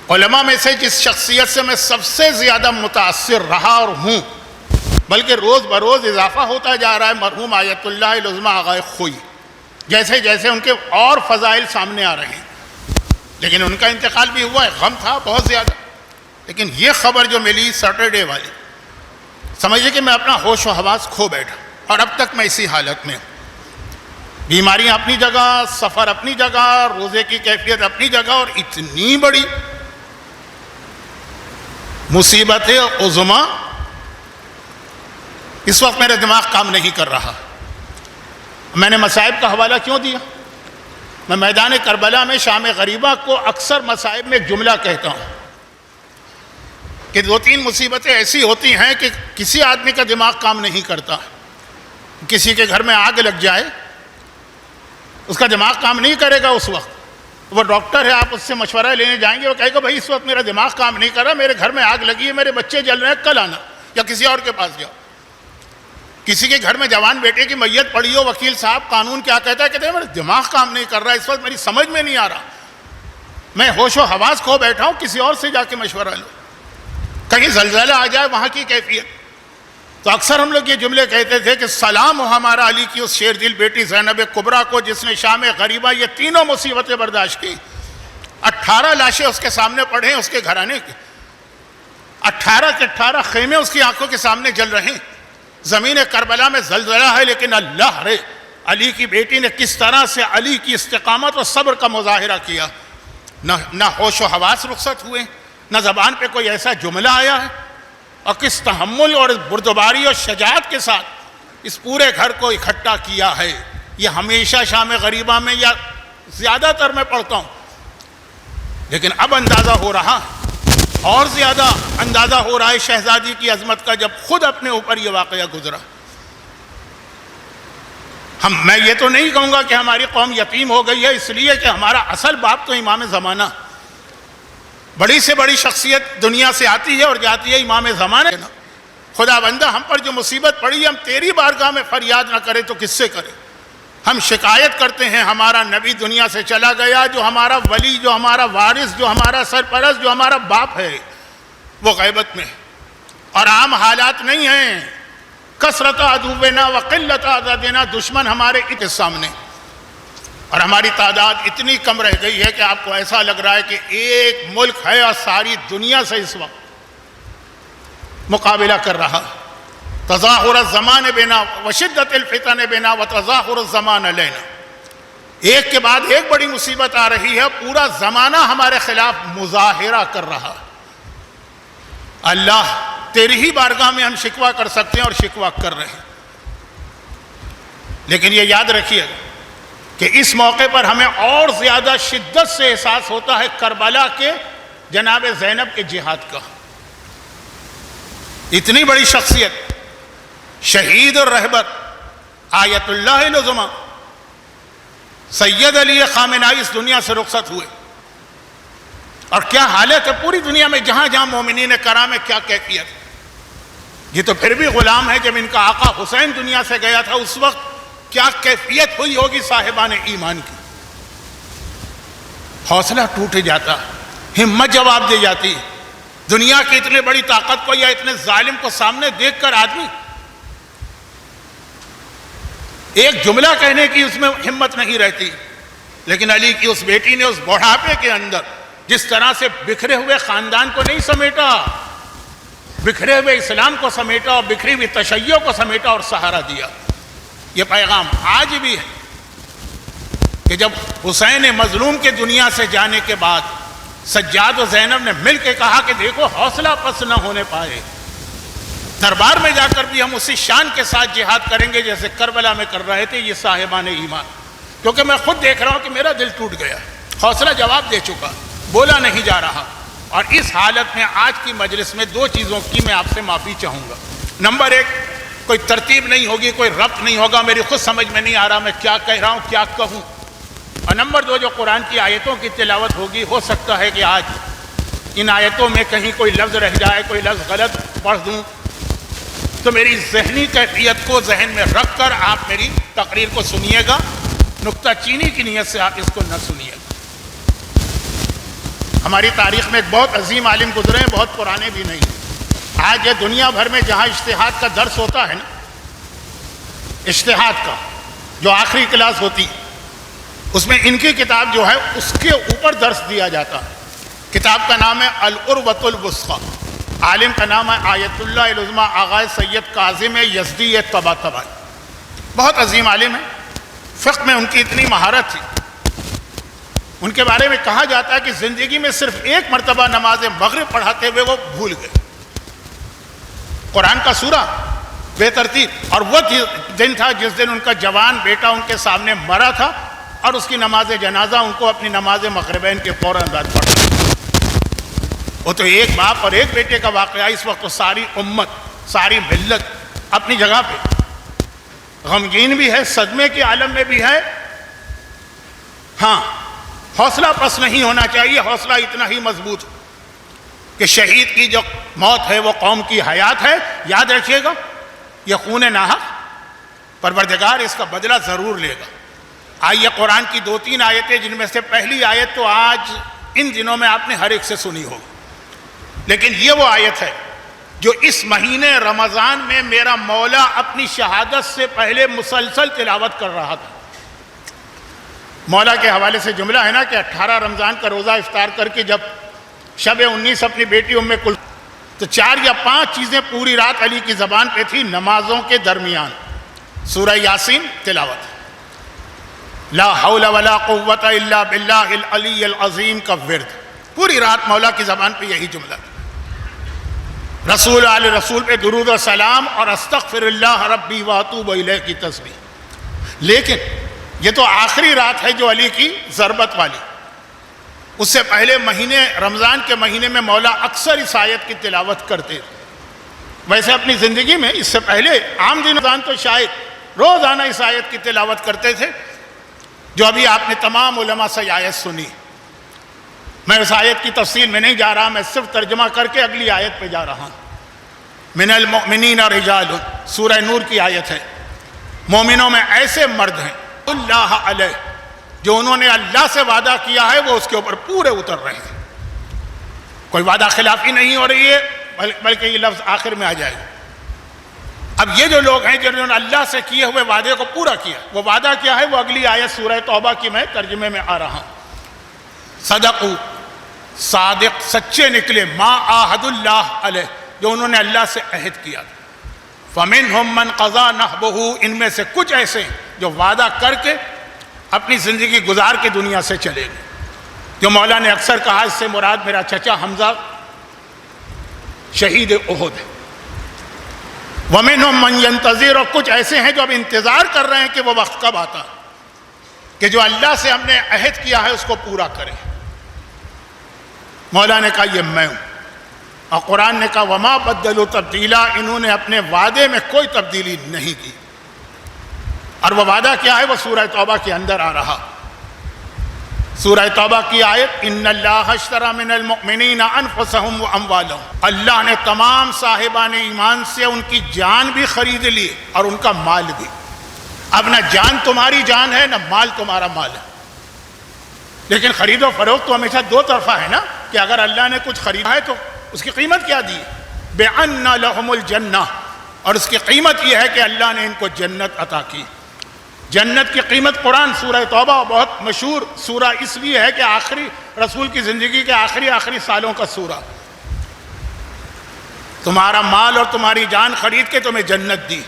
علماء میں سے جس شخصیت سے میں سب سے زیادہ متاثر رہا اور ہوں، بلکہ روز بروز اضافہ ہوتا جا رہا ہے، مرحوم آیت اللہ العظمیٰ آغا خوئی۔ جیسے جیسے ان کے اور فضائل سامنے آ رہے ہیں، لیکن ان کا انتقال بھی ہوا ہے، غم تھا بہت زیادہ۔ لیکن یہ خبر جو ملی سیٹرڈے والی، سمجھے کہ میں اپنا ہوش و حواس کھو بیٹھا، اور اب تک میں اسی حالت میں ہوں۔ بیماریاں اپنی جگہ، سفر اپنی جگہ، روزے کی کیفیت اپنی جگہ، اور اتنی بڑی مصیبت عظمیٰ اس وقت میرا دماغ کام نہیں کر رہا۔ میں نے مصائب کا حوالہ کیوں دیا؟ میں میدان کربلا میں شام غریبہ کو اکثر مصائب میں ایک جملہ کہتا ہوں کہ 2-3 مصیبتیں ایسی ہوتی ہیں کہ کسی آدمی کا دماغ کام نہیں کرتا۔ کسی کے گھر میں آگ لگ جائے، اس کا دماغ کام نہیں کرے گا اس وقت۔ وہ ڈاکٹر ہے، آپ اس سے مشورہ لینے جائیں گے، وہ کہے گا بھائی اس وقت میرا دماغ کام نہیں کر رہا، میرے گھر میں آگ لگی ہے، میرے بچے جل رہے ہیں، کل آنا، یا کسی اور کے پاس جاؤ۔ کسی کے گھر میں جوان بیٹے کی میت پڑی ہو، وکیل صاحب قانون کیا کہتا ہے، کہتے ہیں میرا دماغ کام نہیں کر رہا اس وقت، میری سمجھ میں نہیں آ رہا، میں ہوش و حواس کھو بیٹھا ہوں، کسی اور سے جا کے مشورہ لو، کہیں زلزلہ آ جائے وہاں کی کیفیت۔ تو اکثر ہم لوگ یہ جملے کہتے تھے کہ سلام ہو ہمارا علی کی اس شیر دل بیٹی زینب کبریٰ کو، جس نے شام غریبہ یہ تینوں مصیبتیں برداشت کی۔ 18 لاشیں اس کے سامنے پڑے ہیں، اس کے گھرانے کی 18 کے 18 خیمے اس کی آنکھوں کے سامنے جل رہے ہیں۔ زمین کربلا میں زلزلہ ہے، لیکن اللہ رے علی کی بیٹی نے کس طرح سے علی کی استقامت اور صبر کا مظاہرہ کیا۔ نہ ہوش و حواس رخصت ہوئے، نہ زبان پہ کوئی ایسا جملہ آیا ہے، اور کس تحمل اور بردباری اور شجاعت کے ساتھ اس پورے گھر کو اکٹھا کیا ہے۔ یہ ہمیشہ شام غریبہ میں یا زیادہ تر میں پڑھتا ہوں، لیکن اب اندازہ ہو رہا، اور زیادہ اندازہ ہو رہا ہے شہزادی کی عظمت کا، جب خود اپنے اوپر یہ واقعہ گزرا۔ میں یہ تو نہیں کہوں گا کہ ہماری قوم یتیم ہو گئی ہے، اس لیے کہ ہمارا اصل باپ تو امام زمانہ، بڑی سے بڑی شخصیت دنیا سے آتی ہے اور جاتی ہے، امام زمانہ۔ خدا بندہ ہم پر جو مصیبت پڑی، ہم تیری بارگاہ میں فریاد نہ کرے تو کس سے کرے؟ ہم شکایت کرتے ہیں ہمارا نبی دنیا سے چلا گیا، جو ہمارا ولی، جو ہمارا وارث، جو ہمارا سرپرست، جو ہمارا باپ ہے، وہ غیبت میں، اور عام حالات نہیں ہیں۔ کثرت عدونا وقلت عددنا، دشمن ہمارے کے سامنے، اور ہماری تعداد اتنی کم رہ گئی ہے کہ آپ کو ایسا لگ رہا ہے کہ ایک ملک ہے اور ساری دنیا سے اس وقت مقابلہ کر رہا۔ تظاہر الزمان بنا وشدت الفتن بنا وتظاہر الزمان علینا، ایک کے بعد ایک بڑی مصیبت آ رہی ہے، پورا زمانہ ہمارے خلاف مظاہرہ کر رہا۔ اللہ تیری ہی بارگاہ میں ہم شکوہ کر سکتے ہیں اور شکوہ کر رہے ہیں، لیکن یہ یاد رکھیے کہ اس موقع پر ہمیں اور زیادہ شدت سے احساس ہوتا ہے کربلا کے جناب زینب کے جہاد کا۔ اتنی بڑی شخصیت، شہید اور رہبر، آیت اللہ العظمیٰ سید علی خامنہئی اس دنیا سے رخصت ہوئے، اور کیا حالت ہے پوری دنیا میں، جہاں جہاں مومنین کرام ہے، کیا کیفیت۔ یہ تو پھر بھی غلام ہے، جب ان کا آقا حسین دنیا سے گیا تھا اس وقت کیا کیفیت ہوئی ہوگی صاحبان ایمان کی۔ حوصلہ ٹوٹ جاتا، ہمت جواب دے جاتی۔ دنیا کی اتنے بڑی طاقت کو یا اتنے ظالم کو سامنے دیکھ کر آدمی ایک جملہ کہنے کی اس میں ہمت نہیں رہتی، لیکن علی کی اس بیٹی نے اس بڑھاپے کے اندر جس طرح سے بکھرے ہوئے خاندان کو نہیں سمیٹا، بکھرے ہوئے اسلام کو سمیٹا، اور بکھری ہوئی تشیع کو سمیٹا اور سہارا دیا۔ یہ پیغام آج بھی ہے کہ جب حسین مظلوم کے دنیا سے جانے کے بعد سجاد و زینب نے مل کے کہا کہ دیکھو حوصلہ پست نہ ہونے پائے، دربار میں جا کر بھی ہم اسی شان کے ساتھ جہاد کریں گے جیسے کربلا میں کر رہے تھے یہ صاحبان ایمان، کیونکہ میں خود دیکھ رہا ہوں کہ میرا دل ٹوٹ گیا، حوصلہ جواب دے چکا، بولا نہیں جا رہا۔ اور اس حالت میں آج کی مجلس میں 2 چیزوں کی میں آپ سے معافی چاہوں گا۔ نمبر 1، کوئی ترتیب نہیں ہوگی، کوئی ربط نہیں ہوگا، میری خود سمجھ میں نہیں آ رہا میں کیا کہہ رہا ہوں، کیا کہوں۔ اور نمبر 2، جو قرآن کی آیتوں کی تلاوت ہوگی، ہو سکتا ہے کہ آج ان آیتوں میں کہیں کوئی لفظ رہ جائے، کوئی لفظ غلط پڑھ دوں، تو میری ذہنی کیفیت کو ذہن میں رکھ کر آپ میری تقریر کو سنیے گا، نکتہ چینی کی نیت سے آپ اس کو نہ سنیے گا۔ ہماری تاریخ میں ایک بہت عظیم عالم گزرے ہیں، بہت پرانے بھی نہیں۔ آج یہ دنیا بھر میں جہاں اجتہاد کا درس ہوتا ہے نا، اجتہاد کا جو آخری کلاس ہوتی، اس میں ان کی کتاب جو ہے اس کے اوپر درس دیا جاتا ہے۔ کتاب کا نام ہے العروۃ الوثقی، عالم کا نام ہے آیت اللہ العظمیٰ آغا سید کاظم یزدی طباطبائی، بہت عظیم عالم ہے۔ فقہ میں ان کی اتنی مہارت تھی، ان کے بارے میں کہا جاتا ہے کہ زندگی میں صرف ایک مرتبہ نماز مغرب پڑھاتے ہوئے وہ بھول گئے، قرآن کا سورہ بے ترتیب، اور وہ دن تھا جس دن ان کا جوان بیٹا ان کے سامنے مرا تھا، اور اس کی نماز جنازہ ان کو اپنی نماز مغربین کے فوراً بعد پڑھنا۔ وہ تو ایک باپ اور ایک بیٹے کا واقعہ، اس وقت تو ساری امت، ساری ملت اپنی جگہ پہ غمگین بھی ہے، صدمے کے عالم میں بھی ہے۔ ہاں، حوصلہ پس نہیں ہونا چاہیے، حوصلہ اتنا ہی مضبوط کہ شہید کی جو موت ہے وہ قوم کی حیات ہے۔ یاد رکھیے گا، یہ خون ناحق، پروردگار اس کا بدلہ ضرور لے گا۔ آئیے قرآن کی 2-3 آیتیں، جن میں سے پہلی آیت تو آج ان دنوں میں آپ نے ہر ایک سے سنی ہوگی، لیکن یہ وہ آیت ہے جو اس مہینے رمضان میں میرا مولا اپنی شہادت سے پہلے مسلسل تلاوت کر رہا تھا۔ مولا کے حوالے سے جملہ ہے نا کہ 18 رمضان کا روزہ افطار کر کے جب شب 19 اپنی بیٹی ام کلثوم، تو 4 یا 5 چیزیں پوری رات علی کی زبان پہ تھی۔ نمازوں کے درمیان سورہ یاسین تلاوت، لا حول ولا قوت الا باللہ العلی العظیم کا ورد، پوری رات مولا کی زبان پہ یہی جملہ تھا۔ رسول علیہ رسول پہ درود و سلام اور استغفر اللہ ربی واتوب الیہ کی تسبیح۔ لیکن یہ تو آخری رات ہے جو علی کی ضربت والی، اس سے پہلے مہینے رمضان کے مہینے میں مولا اکثر اس آیت کی تلاوت کرتے تھے۔ ویسے اپنی زندگی میں اس سے پہلے عام دن رمضان تو شاید روزانہ اس آیت کی تلاوت کرتے تھے جو ابھی آپ نے تمام علماء سے آیت سنی۔ میں اس آیت کی تفصیل میں نہیں جا رہا، میں صرف ترجمہ کر کے اگلی آیت پہ جا رہا ہوں۔ من المؤمنین رجال، سورہ نور کی آیت ہے، مومنوں میں ایسے مرد ہیں اللہ علیہ، جو انہوں نے اللہ سے وعدہ کیا ہے وہ اس کے اوپر پورے اتر رہے ہیں، کوئی وعدہ خلافی نہیں ہو رہی ہے، بلکہ یہ لفظ آخر میں آ جائے گا۔ اب یہ جو لوگ ہیں جنہوں نے اللہ سے کیے ہوئے وعدے کو پورا کیا، وہ وعدہ کیا ہے؟ وہ اگلی آیت سورہ توبہ کی میں ترجمے میں آ رہا ہوں۔ صدقوا، صادق سچے نکلے، ما عاہد اللہ علیہ، جو انہوں نے اللہ سے عہد کیا تھا۔ فَمِنْهُمْ مَنْ قَضَى نَحْبَهُ، ان میں سے کچھ ایسے جو وعدہ کر کے اپنی زندگی گزار کے دنیا سے چلے گئے۔ جو مولا نے اکثر کہا، اس سے مراد میرا چچا حمزہ شہید احد ہے۔ وَمِنْهُمْ مَنْ يَنْتَظِرُ، اور کچھ ایسے ہیں جو اب انتظار کر رہے ہیں کہ وہ وقت کب آتا کہ جو اللہ سے ہم نے عہد کیا ہے اس کو پورا کریں۔ مولا نے کہا یہ میں ہوں، اور قرآن نے کہا وما بدلوا تبدیلا، انہوں نے اپنے وعدے میں کوئی تبدیلی نہیں کی۔ اور وہ وعدہ کیا ہے؟ وہ سورہ توبہ کے اندر آ رہا، سورہ توبہ کی آیت، ان اللہ اشتری من المؤمنین انفسهم واموالهم، اللہ نے تمام صاحبان ایمان سے ان کی جان بھی خرید لی اور ان کا مال بھی۔ اب نہ جان تمہاری جان ہے، نہ مال تمہارا مال ہے، لیکن خرید و فروخت تو ہمیشہ دو طرفہ ہے نا، کہ اگر اللہ نے کچھ خریدا ہے تو اس کی قیمت کیا دی؟ بِأَنَّ لَهُمُ الْجَنَّةِ، اور اس کی قیمت یہ ہے کہ اللہ نے ان کو جنت عطا کی۔ جنت کی قیمت قرآن سورہ توبہ بہت مشہور سورہ اس لیے ہے کہ آخری رسول کی زندگی کے آخری سالوں کا سورہ، تمہارا مال اور تمہاری جان خرید کے تمہیں جنت دی۔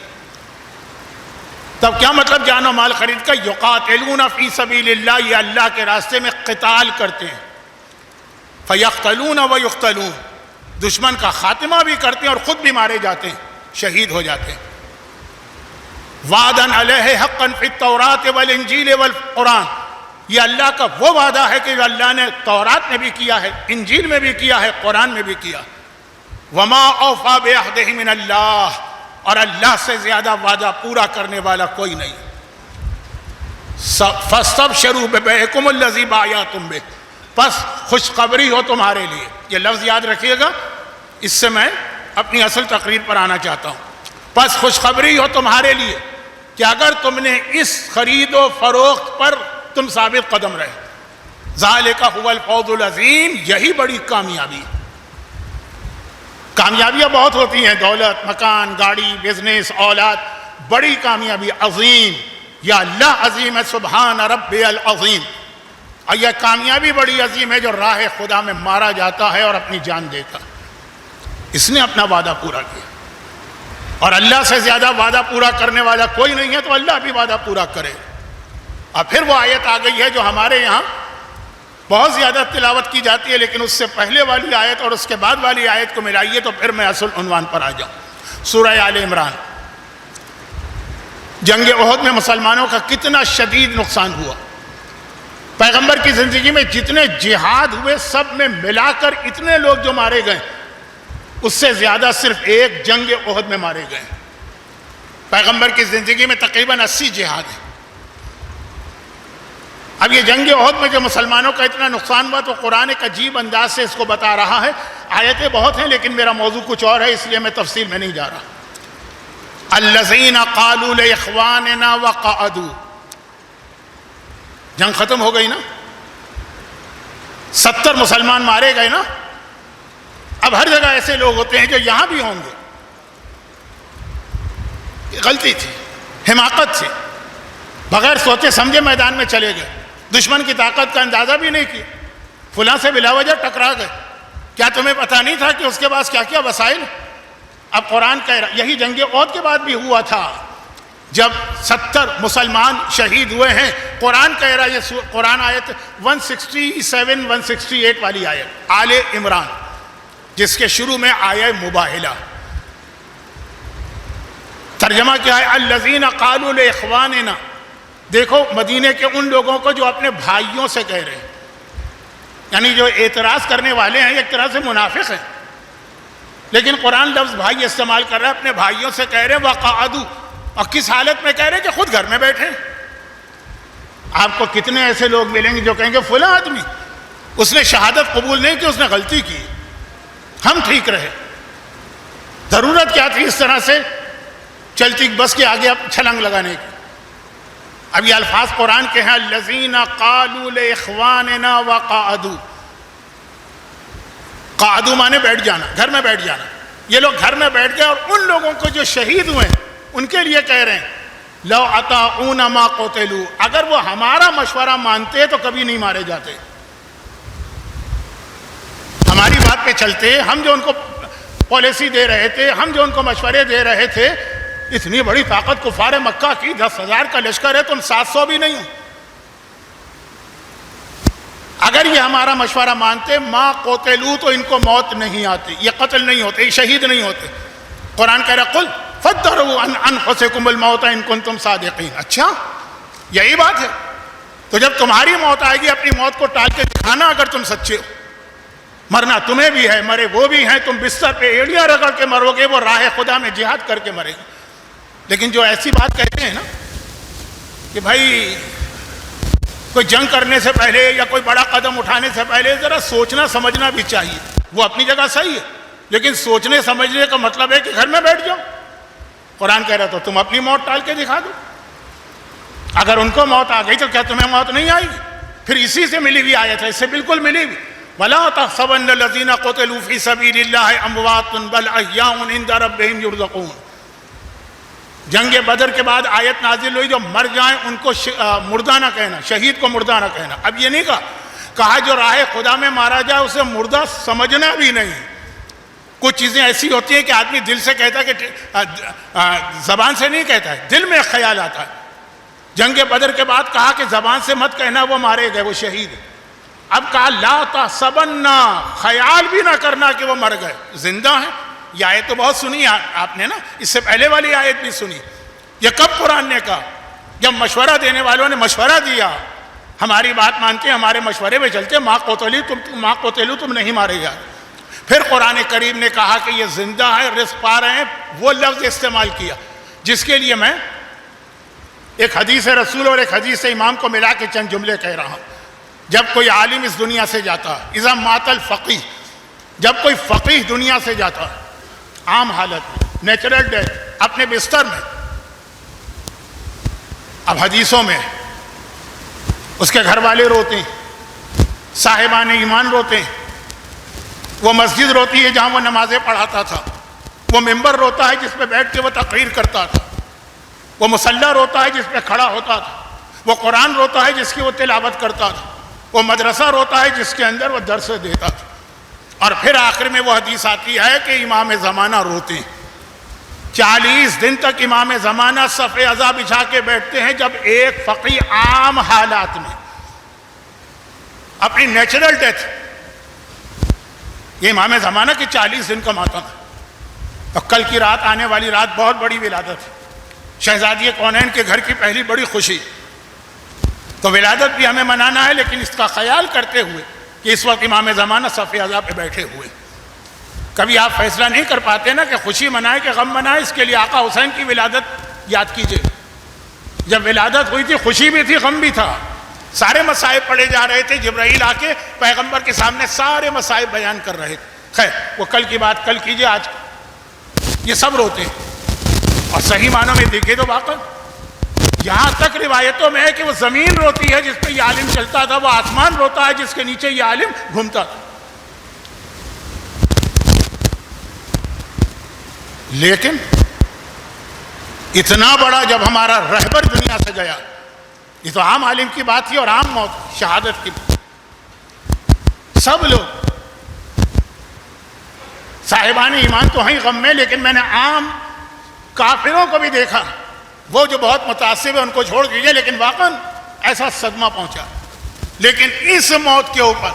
تب کیا مطلب جان و مال خرید کا؟ یقاتلون فی سبیل اللہ، یہ اللہ کے راستے میں قتال کرتے ہیں، فیقتلون ویقتلون، دشمن کا خاتمہ بھی کرتے ہیں اور خود بھی مارے جاتے ہیں، شہید ہو جاتے ہیں۔ وعدن علیہ حقا فی التوراۃ والانجیل والقرآن، یہ اللہ کا وہ وعدہ ہے کہ جو اللہ نے تورات میں بھی کیا ہے، انجیل میں بھی کیا ہے، قرآن میں بھی کیا۔ وما اوفی بعہدہ من اللہ، اور اللہ سے زیادہ وعدہ پورا کرنے والا کوئی نہیں۔ فاستبشروا ببیعکم الذی بایعتم بہ، پس خوشخبری ہو تمہارے لیے۔ یہ لفظ یاد رکھیے گا، اس سے میں اپنی اصل تقریر پر آنا چاہتا ہوں۔ پس خوشخبری ہو تمہارے لیے کہ اگر تم نے اس خرید و فروخت پر تم ثابت قدم رہے، ذالک هو الفوز العظیم، یہی بڑی کامیابی۔ کامیابیاں بہت ہوتی ہیں، دولت، مکان، گاڑی، بزنس، اولاد، بڑی کامیابی عظیم، یا اللہ عظیم ہے سبحان ربی العظیم، اور یہ کامیابی بڑی عظیم ہے جو راہ خدا میں مارا جاتا ہے اور اپنی جان دیتا۔ اس نے اپنا وعدہ پورا کیا، اور اللہ سے زیادہ وعدہ پورا کرنے والا کوئی نہیں ہے، تو اللہ بھی وعدہ پورا کرے۔ اور پھر وہ آیت آ گئی ہے جو ہمارے یہاں بہت زیادہ تلاوت کی جاتی ہے، لیکن اس سے پہلے والی آیت اور اس کے بعد والی آیت کو ملائیے تو پھر میں اصل عنوان پر آ جاؤں۔ سورہ آل عمران۔ جنگ احد میں مسلمانوں کا کتنا شدید نقصان ہوا، پیغمبر کی زندگی میں جتنے جہاد ہوئے سب میں ملا کر اتنے لوگ جو مارے گئے، اس سے زیادہ صرف ایک جنگ احد میں مارے گئے۔ پیغمبر کی زندگی میں تقریباً 80 جہاد ہیں۔ اب یہ جنگ احد میں جو مسلمانوں کا اتنا نقصان ہوا تو قرآن ایک عجیب انداز سے اس کو بتا رہا ہے۔ آیتیں بہت ہیں لیکن میرا موضوع کچھ اور ہے، اس لیے میں تفصیل میں نہیں جا رہا۔ الذین قالوا لاخواننا وقعدوا، جنگ ختم ہو گئی نا، 70 مسلمان مارے گئے نا۔ اب ہر جگہ ایسے لوگ ہوتے ہیں جو یہاں بھی ہوں گے، غلطی تھی، حماقت تھی، بغیر سوچے سمجھے میدان میں چلے گئے، دشمن کی طاقت کا اندازہ بھی نہیں کیا، فلاں سے بلا وجہ ٹکرا گئے۔ کیا تمہیں پتہ نہیں تھا کہ اس کے پاس کیا کیا وسائل؟ اب قرآن کہہ رہا، یہی جنگ احد کے بعد بھی ہوا تھا جب 70 مسلمان شہید ہوئے ہیں۔ قرآن کہہ رہا، یہ قرآن آیت 167 168 والی آیت آل عمران، جس کے شروع میں آیا مباہلہ، ترجمہ کیا ہے؟ الذین قالوا لاخواننا، دیکھو مدینے کے ان لوگوں کو جو اپنے بھائیوں سے کہہ رہے ہیں، یعنی جو اعتراض کرنے والے ہیں ایک طرح سے منافق ہیں، لیکن قرآن لفظ بھائی استعمال کر رہا ہے، اپنے بھائیوں سے کہہ رہے ہیں وقعدوا، اور کس حالت میں کہہ رہے ہیں کہ خود گھر میں بیٹھے۔ آپ کو کتنے ایسے لوگ ملیں گے جو کہیں گے فلاں آدمی اس نے شہادت قبول نہیں کی، اس نے غلطی کی، ہم ٹھیک رہے، ضرورت کیا تھی اس طرح سے چلتی بس کے آگے اب چھلنگ لگانے کی۔ اب یہ الفاظ قرآن کے ہیں، الذین قالوا لاخواننا وقعدوا، قعدوا مانے بیٹھ جانا، گھر میں بیٹھ جانا۔ یہ لوگ گھر میں بیٹھ گئے، اور ان لوگوں کو جو شہید ہوئے ہیں ان کے لیے کہہ رہے ہیں لو اطاعونا ما قتلوا، اگر وہ ہمارا مشورہ مانتے تو کبھی نہیں مارے جاتے، ہماری بات پہ چلتے، ہم جو ان کو پالیسی دے رہے تھے، ہم جو ان کو مشورے دے رہے تھے، اتنی بڑی طاقت کفار مکہ کی 10,000 کا لشکر ہے، تم 700 بھی نہیں ہو، اگر یہ ہمارا مشورہ مانتے ما قتلوا تو ان کو موت نہیں آتی، یہ قتل نہیں ہوتے، یہ شہید نہیں ہوتے۔ قرآن کہہ رہا قل فادرؤوا عن انفسکم الموت ان کنتم صادقین۔ اچھا یہی بات ہے، تو جب تمہاری موت آئے گی اپنی موت کو ٹال کے دکھانا اگر تم سچے ہو۔ مرنا تمہیں بھی ہے، مرے وہ بھی ہیں، تم بستر پہ ایڑیاں رگڑ کے مرو گے، وہ راہ خدا میں جہاد کر کے مرے گے۔ لیکن جو ایسی بات کہتے ہیں نا کہ بھائی کوئی جنگ کرنے سے پہلے یا کوئی بڑا قدم اٹھانے سے پہلے ذرا سوچنا سمجھنا بھی چاہیے، وہ اپنی جگہ صحیح ہے، لیکن سوچنے سمجھنے کا مطلب ہے کہ گھر میں بیٹھ جاؤ۔ قرآن کہہ رہا تو تم اپنی موت ٹال کے دکھا دو، اگر ان کو موت آ گئی تو کیا تمہیں موت نہیں آئے گی؟ پھر اسی سے ملی ہوئی آیت ہے، اس سے بالکل ملی ہوئی، وَلَا تَحْسَبَنَّ الَّذِينَ قُتِلُوا فِي سَبِيلِ اللَّهِ أَمْوَاتٌ بَلْ أَحْيَاءٌ عِندَ رَبِّهِمْ يُرْزَقُونَ۔ جنگ بدر کے بعد آیت نازل ہوئی جو مر جائیں ان کو مردہ نہ کہنا، شہید کو مردہ نہ کہنا۔ اب یہ نہیں کہا جو راہ خدا میں مارا جائے اسے مردہ سمجھنا بھی نہیں۔ کچھ چیزیں ایسی ہوتی ہیں کہ آدمی دل سے کہتا ہے کہ زبان سے نہیں کہتا ہے، دل میں خیال آتا ہے۔ جنگ بدر کے بعد کہا کہ زبان سے مت کہنا وہ مارے گئے، وہ شہید۔ اب کہا لا تحسبن، خیال بھی نہ کرنا کہ وہ مر گئے، زندہ ہیں۔ یہ آیت تو بہت سنی آپ نے نا، اس سے پہلے والی آیت بھی سنی۔ یہ کب قرآن نے کہا؟ جب مشورہ دینے والوں نے مشورہ دیا، ہماری بات مانتے ہمارے مشورے میں چلتے، ما قتلوا تم نہیں مارے جا۔ پھر قرآن کریم نے کہا کہ یہ زندہ ہے، رزق پا رہے ہیں، وہ لفظ استعمال کیا جس کے لیے میں ایک حدیث رسول اور ایک حدیث امام کو ملا کے چند جملے کہہ رہا ہوں۔ جب کوئی عالم اس دنیا سے جاتا، اذا مات الفقیہ، جب کوئی فقیہ دنیا سے جاتا عام حالت میں، نیچرل ڈیتھ، اپنے بستر میں، اب حدیثوں میں اس کے گھر والے روتے ہیں، صاحبان ایمان روتے ہیں، وہ مسجد روتی ہے جہاں وہ نمازیں پڑھاتا تھا، وہ ممبر روتا ہے جس پہ بیٹھ کے وہ تقریر کرتا تھا، وہ مصلی روتا ہے جس پہ کھڑا ہوتا تھا، وہ قرآن روتا ہے جس کی وہ تلاوت کرتا تھا، وہ مدرسہ روتا ہے جس کے اندر وہ درس دیتا تھا، اور پھر آخر میں وہ حدیث آتی ہے کہ امام زمانہ روتے ہیں۔ 40 دن تک امام زمانہ صف عزا بچھا کے بیٹھتے ہیں، جب ایک فقیہ عام حالات میں اپنی نیچرل ڈیتھ، یہ امام زمانہ کی 40 دن کا ماتم ہے۔ اور کل کی رات، آنے والی رات بہت بڑی ولادت ہے، شہزادی کونین کے گھر کی پہلی بڑی خوشی، تو ولادت بھی ہمیں منانا ہے، لیکن اس کا خیال کرتے ہوئے کہ اس وقت امام زمانہ صف عزا پہ بیٹھے ہوئے۔ کبھی آپ فیصلہ نہیں کر پاتے نا کہ خوشی منائے کہ غم منائے، اس کے لیے آقا حسین کی ولادت یاد کیجئے۔ جب ولادت ہوئی تھی خوشی بھی تھی، غم بھی تھا، سارے مصائب پڑھے جا رہے تھے، جبرائیل آ کے پیغمبر کے سامنے سارے مصائب بیان کر رہے تھے۔ خیر، وہ کل کی بات کل کیجئے، آج یہ سب روتے ہیں، اور صحیح معنوں میں دیکھے تو واقعا یہاں تک روایتوں میں ہے کہ وہ زمین روتی ہے جس پہ یہ عالم چلتا تھا، وہ آسمان روتا ہے جس کے نیچے یہ عالم گھومتا تھا۔ لیکن اتنا بڑا جب ہمارا رہبر دنیا سے گیا، یہ تو عام عالم کی بات تھی اور عام موت، شہادت کی، سب لوگ صاحبان ایمان تو ہیں غم میں، لیکن میں نے عام کافروں کو بھی دیکھا، وہ جو بہت متعصب ہے ان کو چھوڑ دیجئے، لیکن واقعاً ایسا صدمہ پہنچا۔ لیکن اس موت کے اوپر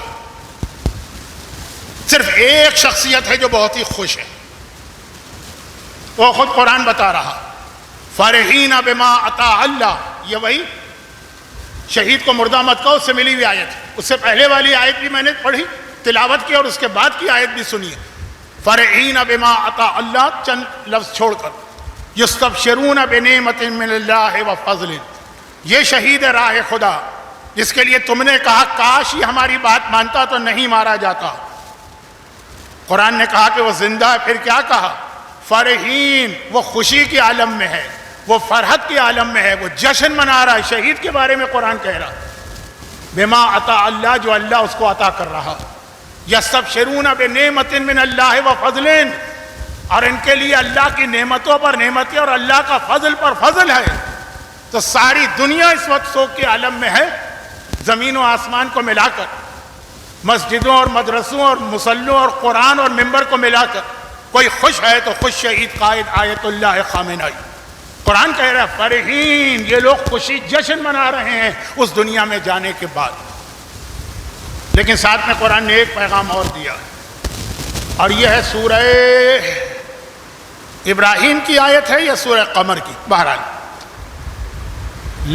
صرف ایک شخصیت ہے جو بہت ہی خوش ہے، وہ خود قرآن بتا رہا، فرحین بما عطا اللہ، یہ وہی شہید کو مردہ مت کہو، اس سے ملی ہوئی آیت، اس سے پہلے والی آیت بھی میں نے پڑھی، تلاوت کی، اور اس کے بعد کی آیت بھی سنی ہے۔ فرحین بما عطا اللہ، چند لفظ چھوڑ کر، یستبشرون بنعمت من اللہ وفضل، یہ شہید راہ خدا جس کے لیے تم نے کہا کاش یہ ہماری بات مانتا تو نہیں مارا جاتا۔ قرآن نے کہا کہ وہ زندہ ہے، پھر کیا کہا؟ فرحین، وہ خوشی کے عالم میں ہے، وہ فرحت کے عالم میں ہے، وہ جشن منا رہا ہے۔ شہید کے بارے میں قرآن کہہ رہا بما عطا اللہ، جو اللہ اس کو عطا کر رہا۔ یستبشرون بنعمت من اللہ وفضل، اور ان کے لیے اللہ کی نعمتوں پر نعمتیں اور اللہ کا فضل پر فضل ہے۔ تو ساری دنیا اس وقت سوگ کے عالم میں ہے، زمین و آسمان کو ملا کر، مسجدوں اور مدرسوں اور مسلوں اور قرآن اور ممبر کو ملا کر کوئی خوش ہے تو خوش شہید قائد آیت اللہ خامنہ ای۔ قرآن کہہ رہا ہے فرحین، یہ لوگ خوشی جشن منا رہے ہیں اس دنیا میں جانے کے بعد۔ لیکن ساتھ میں قرآن نے ایک پیغام اور دیا، اور یہ ہے سورہ ابراہیم کی آیت ہے یا سورہ قمر کی، بہرحال،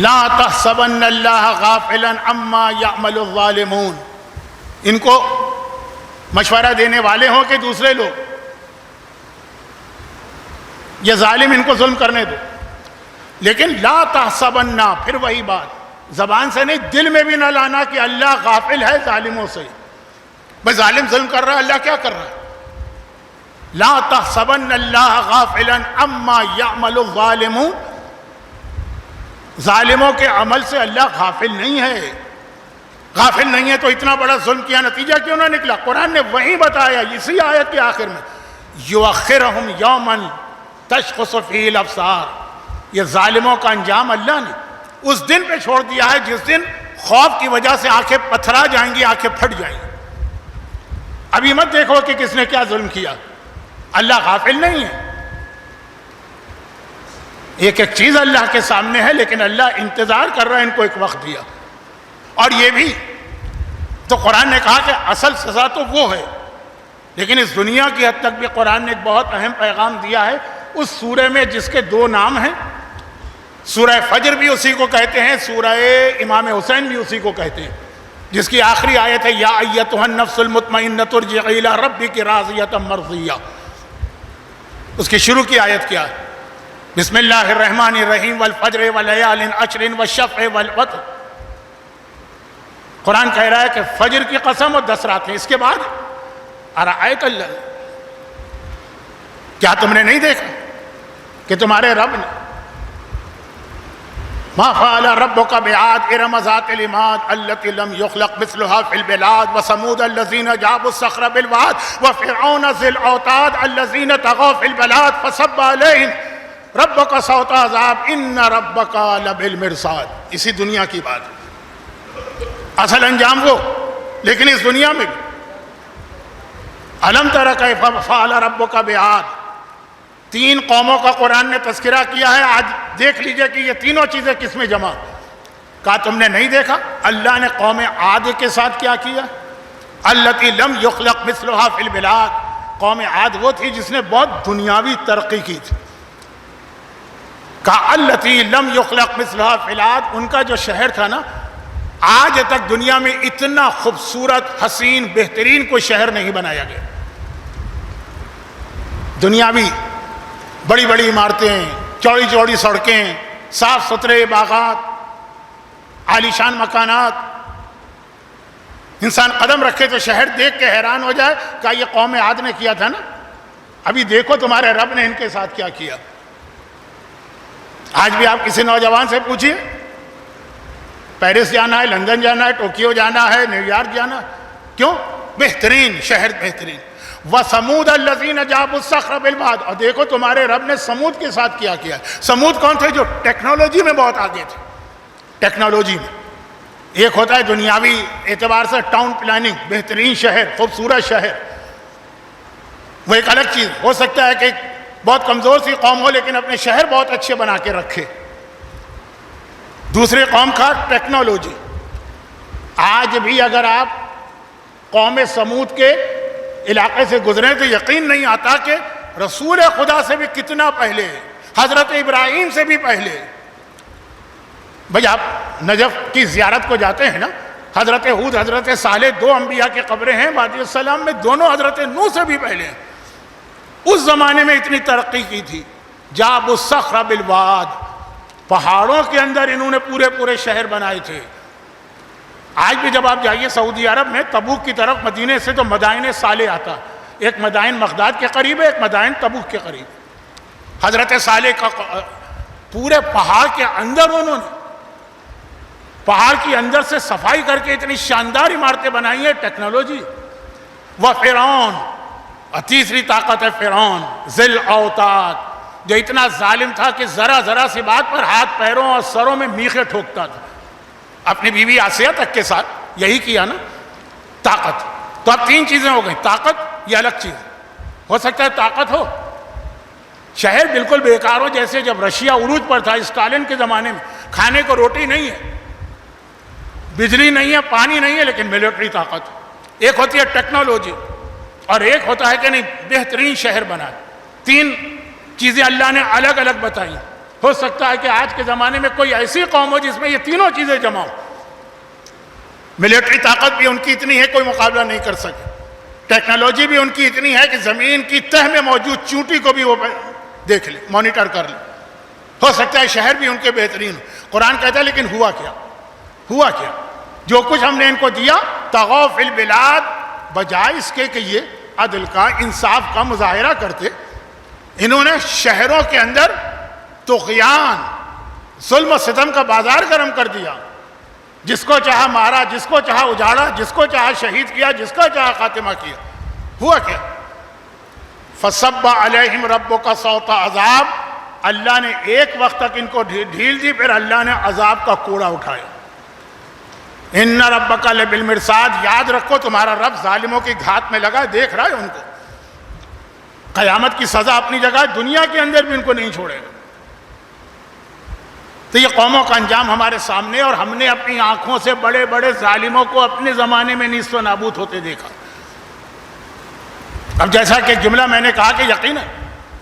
لا تحسبن اللہ غافلا عما یعمل الظالمون، ان کو مشورہ دینے والے ہوں کہ دوسرے لوگ، یہ ظالم ان کو ظلم کرنے دو، لیکن لا تحسبن، پھر وہی بات، زبان سے نہیں دل میں بھی نہ لانا کہ اللہ غافل ہے ظالموں سے۔ بھئی ظالم ظلم کر رہا ہے، اللہ کیا کر رہا ہے؟ لا تحسبن اللہ غافلا عما یعمل الظالمون، ظالموں کے عمل سے اللہ غافل نہیں ہے۔ غافل نہیں ہے تو اتنا بڑا ظلم کیا، نتیجہ کیوں نہ نکلا؟ قرآن نے وہی بتایا اسی آیت کے آخر میں، یؤخرہم یوما تشخص فیہ الابصار، یہ ظالموں کا انجام اللہ نے اس دن پہ چھوڑ دیا ہے جس دن خوف کی وجہ سے آنکھیں پتھرا جائیں گی، آنکھیں پھٹ جائیں گی۔ ابھی مت دیکھو کہ کس نے کیا ظلم کیا، اللہ غافل نہیں ہے۔ ایک ایک چیز اللہ کے سامنے ہے، لیکن اللہ انتظار کر رہا ہے ان کو ایک وقت دیا۔ اور یہ بھی تو قرآن نے کہا کہ اصل سزا تو وہ ہے، لیکن اس دنیا کی حد تک بھی قرآن نے ایک بہت اہم پیغام دیا ہے اس سورہ میں جس کے 2 نام ہیں، سورہ فجر بھی اسی کو کہتے ہیں، سورہ امام حسین بھی اسی کو کہتے ہیں، جس کی آخری آیت ہے یا ایتھا النفس المطمئنۃ ارجعی الی ربک راضیۃ مرضیہ۔ اس کی شروع کی آیت کیا ہے؟ بسم اللہ الرحمن الرحیم والفجر ولیال عشر والشفع والوتر۔ قرآن کہہ رہا ہے کہ فجر کی قسم اور 10 راتیں، اس کے بعد ارأیت اللہ، کیا تم نے نہیں دیکھا کہ تمہارے رب نے ما فعل ربك بعاد ارم ذات العماد التي لم يخلق مثلها في البلاد وثمود الذين جابوا الصخر بالواد وفرعون ذي الاوتاد الذين طغوا في البلاد فصب عليهم ربك صوت عذاب ان ربك لبالمرصاد. اسی دنیا کی بات، اصل انجام وہ، لیکن اس دنیا میں بھی الم تر کیف فعل ربک بعاد، تین قوموں کا قرآن نے تذکرہ کیا ہے. آج دیکھ لیجئے کہ یہ تینوں چیزیں کس میں جمع. کہا تم نے نہیں دیکھا اللہ نے قوم عاد کے ساتھ کیا کیا؟ التی لم یخلق مثلها فی البلاد، قوم عاد وہ تھی جس نے بہت دنیاوی ترقی کی تھی. کہا التی لم یخلق مثلها فی البلاد، ان کا جو شہر تھا نا، آج تک دنیا میں اتنا خوبصورت حسین بہترین کوئی شہر نہیں بنایا گیا. دنیاوی بڑی بڑی عمارتیں، چوڑی چوڑی سڑکیں، صاف ستھرے باغات، عالیشان مکانات، انسان قدم رکھے تو شہر دیکھ کے حیران ہو جائے. کہا یہ قوم عاد نے کیا تھا نا، ابھی دیکھو تمہارے رب نے ان کے ساتھ کیا کیا. آج بھی آپ کسی نوجوان سے پوچھیے، پیرس جانا ہے، لندن جانا ہے، ٹوکیو جانا ہے، نیو یارک جانا ہے، کیوں؟ بہترین شہر، بہترین. وَثَمُودَ الَّذِينَ جَابُوا الصَّخْرَ بِالْوَادِ، اور دیکھو تمہارے رب نے سمود کے ساتھ کیا کیا ہے. سمود کون تھے؟ جو ٹیکنالوجی میں بہت آگے تھے. ٹیکنالوجی میں ایک ہوتا ہے دنیاوی اعتبار سے ٹاؤن پلاننگ، بہترین شہر، خوبصورت شہر، وہ ایک الگ چیز. ہو سکتا ہے کہ بہت کمزور سی قوم ہو لیکن اپنے شہر بہت اچھے بنا کے رکھے. دوسری قوم کا ٹیکنالوجی. آج بھی اگر آپ قوم سمود کے علاقے سے گزریں تو یقین نہیں آتا کہ رسول خدا سے بھی کتنا پہلے، حضرت ابراہیم سے بھی پہلے. بھئی آپ نجف کی زیارت کو جاتے ہیں نا، حضرت ہود، حضرت صالح، دو انبیاء کی قبریں ہیں وادی السلام میں، دونوں حضرت نوح سے بھی پہلے ہیں. اس زمانے میں اتنی ترقی کی تھی. جابوا الصخر بالواد، پہاڑوں کے اندر انہوں نے پورے پورے شہر بنائے تھے. آج بھی جب آپ جائیے سعودی عرب میں تبوک کی طرف، مدینے سے تو مدائن صالح آتا، ایک مدائن مغداد کے قریب ہے، ایک مدائن تبوک کے قریب. حضرت صالح کا پورے پہاڑ کے اندر انہوں نے پہاڑ کی اندر سے صفائی کر کے اتنی شاندار عمارتیں بنائی ہیں. ٹیکنالوجی. وفرعون، اور تیسری طاقت ہے فرعون ذی الاوتاد، جو اتنا ظالم تھا کہ ذرا ذرا سی بات پر ہاتھ پیروں اور سروں میں میخیں ٹھوکتا تھا. اپنی بیوی آسیہ تک کے ساتھ یہی کیا نا. طاقت. تو اب تین چیزیں ہو گئیں. طاقت یہ الگ چیز، ہو سکتا ہے طاقت ہو، شہر بالکل بیکار ہو، جیسے جب رشیا عروج پر تھا اسٹالن کے زمانے میں، کھانے کو روٹی نہیں ہے، بجلی نہیں ہے، پانی نہیں ہے، لیکن ملٹری طاقت. ایک ہوتی ہے ٹیکنالوجی اور ایک ہوتا ہے کہ نہیں بہترین شہر بنا. تین چیزیں اللہ نے الگ الگ بتائی. ہو سکتا ہے کہ آج کے زمانے میں کوئی ایسی قوم ہو جس میں یہ تینوں چیزیں جمع ہو. ملٹری طاقت بھی ان کی اتنی ہے کوئی مقابلہ نہیں کر سکے. ٹیکنالوجی بھی ان کی اتنی ہے کہ زمین کی تہ میں موجود چونٹی کو بھی وہ دیکھ لے، مانیٹر کر لے. ہو سکتا ہے شہر بھی ان کے بہترین ہو. قرآن کہتا ہے لیکن ہوا کیا؟ ہوا کیا؟ جو کچھ ہم نے ان کو دیا، طغوا فی البلاد، بجائے اس کے کہ یہ عدل کا، انصاف کا مظاہرہ کرتے، انہوں نے شہروں کے اندر طغیان، ظلم و ستم کا بازار گرم کر دیا. جس کو چاہا مارا، جس کو چاہا اجاڑا، جس کو چاہا شہید کیا، جس کا چاہا خاتمہ کیا. ہوا کیا؟ فصب علیہم ربک صوت عذاب، اللہ نے ایک وقت تک ان کو ڈھیل دی، پھر اللہ نے عذاب کا کوڑا اٹھایا. ان ربک لبالمرصاد، یاد رکھو تمہارا رب ظالموں کی گھات میں لگا، دیکھ رہا ہے ان کو. قیامت کی سزا اپنی جگہ، دنیا کے اندر بھی ان کو نہیں چھوڑے گا. تو یہ قوموں کا انجام ہمارے سامنے، اور ہم نے اپنی آنکھوں سے بڑے بڑے ظالموں کو اپنے زمانے میں نیست و نابود ہوتے دیکھا. اب جیسا کہ جملہ میں نے کہا کہ یقیناً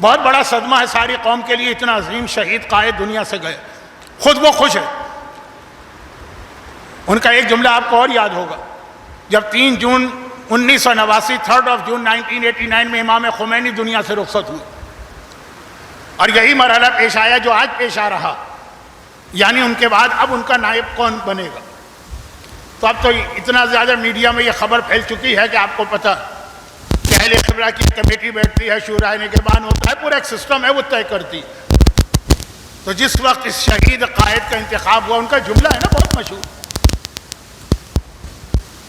بہت بڑا صدمہ ہے ساری قوم کے لیے، اتنا عظیم شہید قائد دنیا سے گئے. خود وہ خوش ہے. ان کا ایک جملہ آپ کو اور یاد ہوگا، جب 3 جون 1989 3 جون 1989 میں امام خمینی دنیا سے رخصت ہوئے، اور یہی مرحلہ پیش آیا جو آج پیش آ رہا، یعنی ان کے بعد اب ان کا نائب کون بنے گا. تو اب تو اتنا زیادہ میڈیا میں یہ خبر پھیل چکی ہے کہ آپ کو پتہ کہ اہل خبرہ کی کمیٹی بیٹھتی ہے، شورائے نگہبان ہوتا ہے، پورا ایک سسٹم ہے وہ طے کرتی. تو جس وقت اس شہید قائد کا انتخاب ہوا، ان کا جملہ ہے نا بہت مشہور،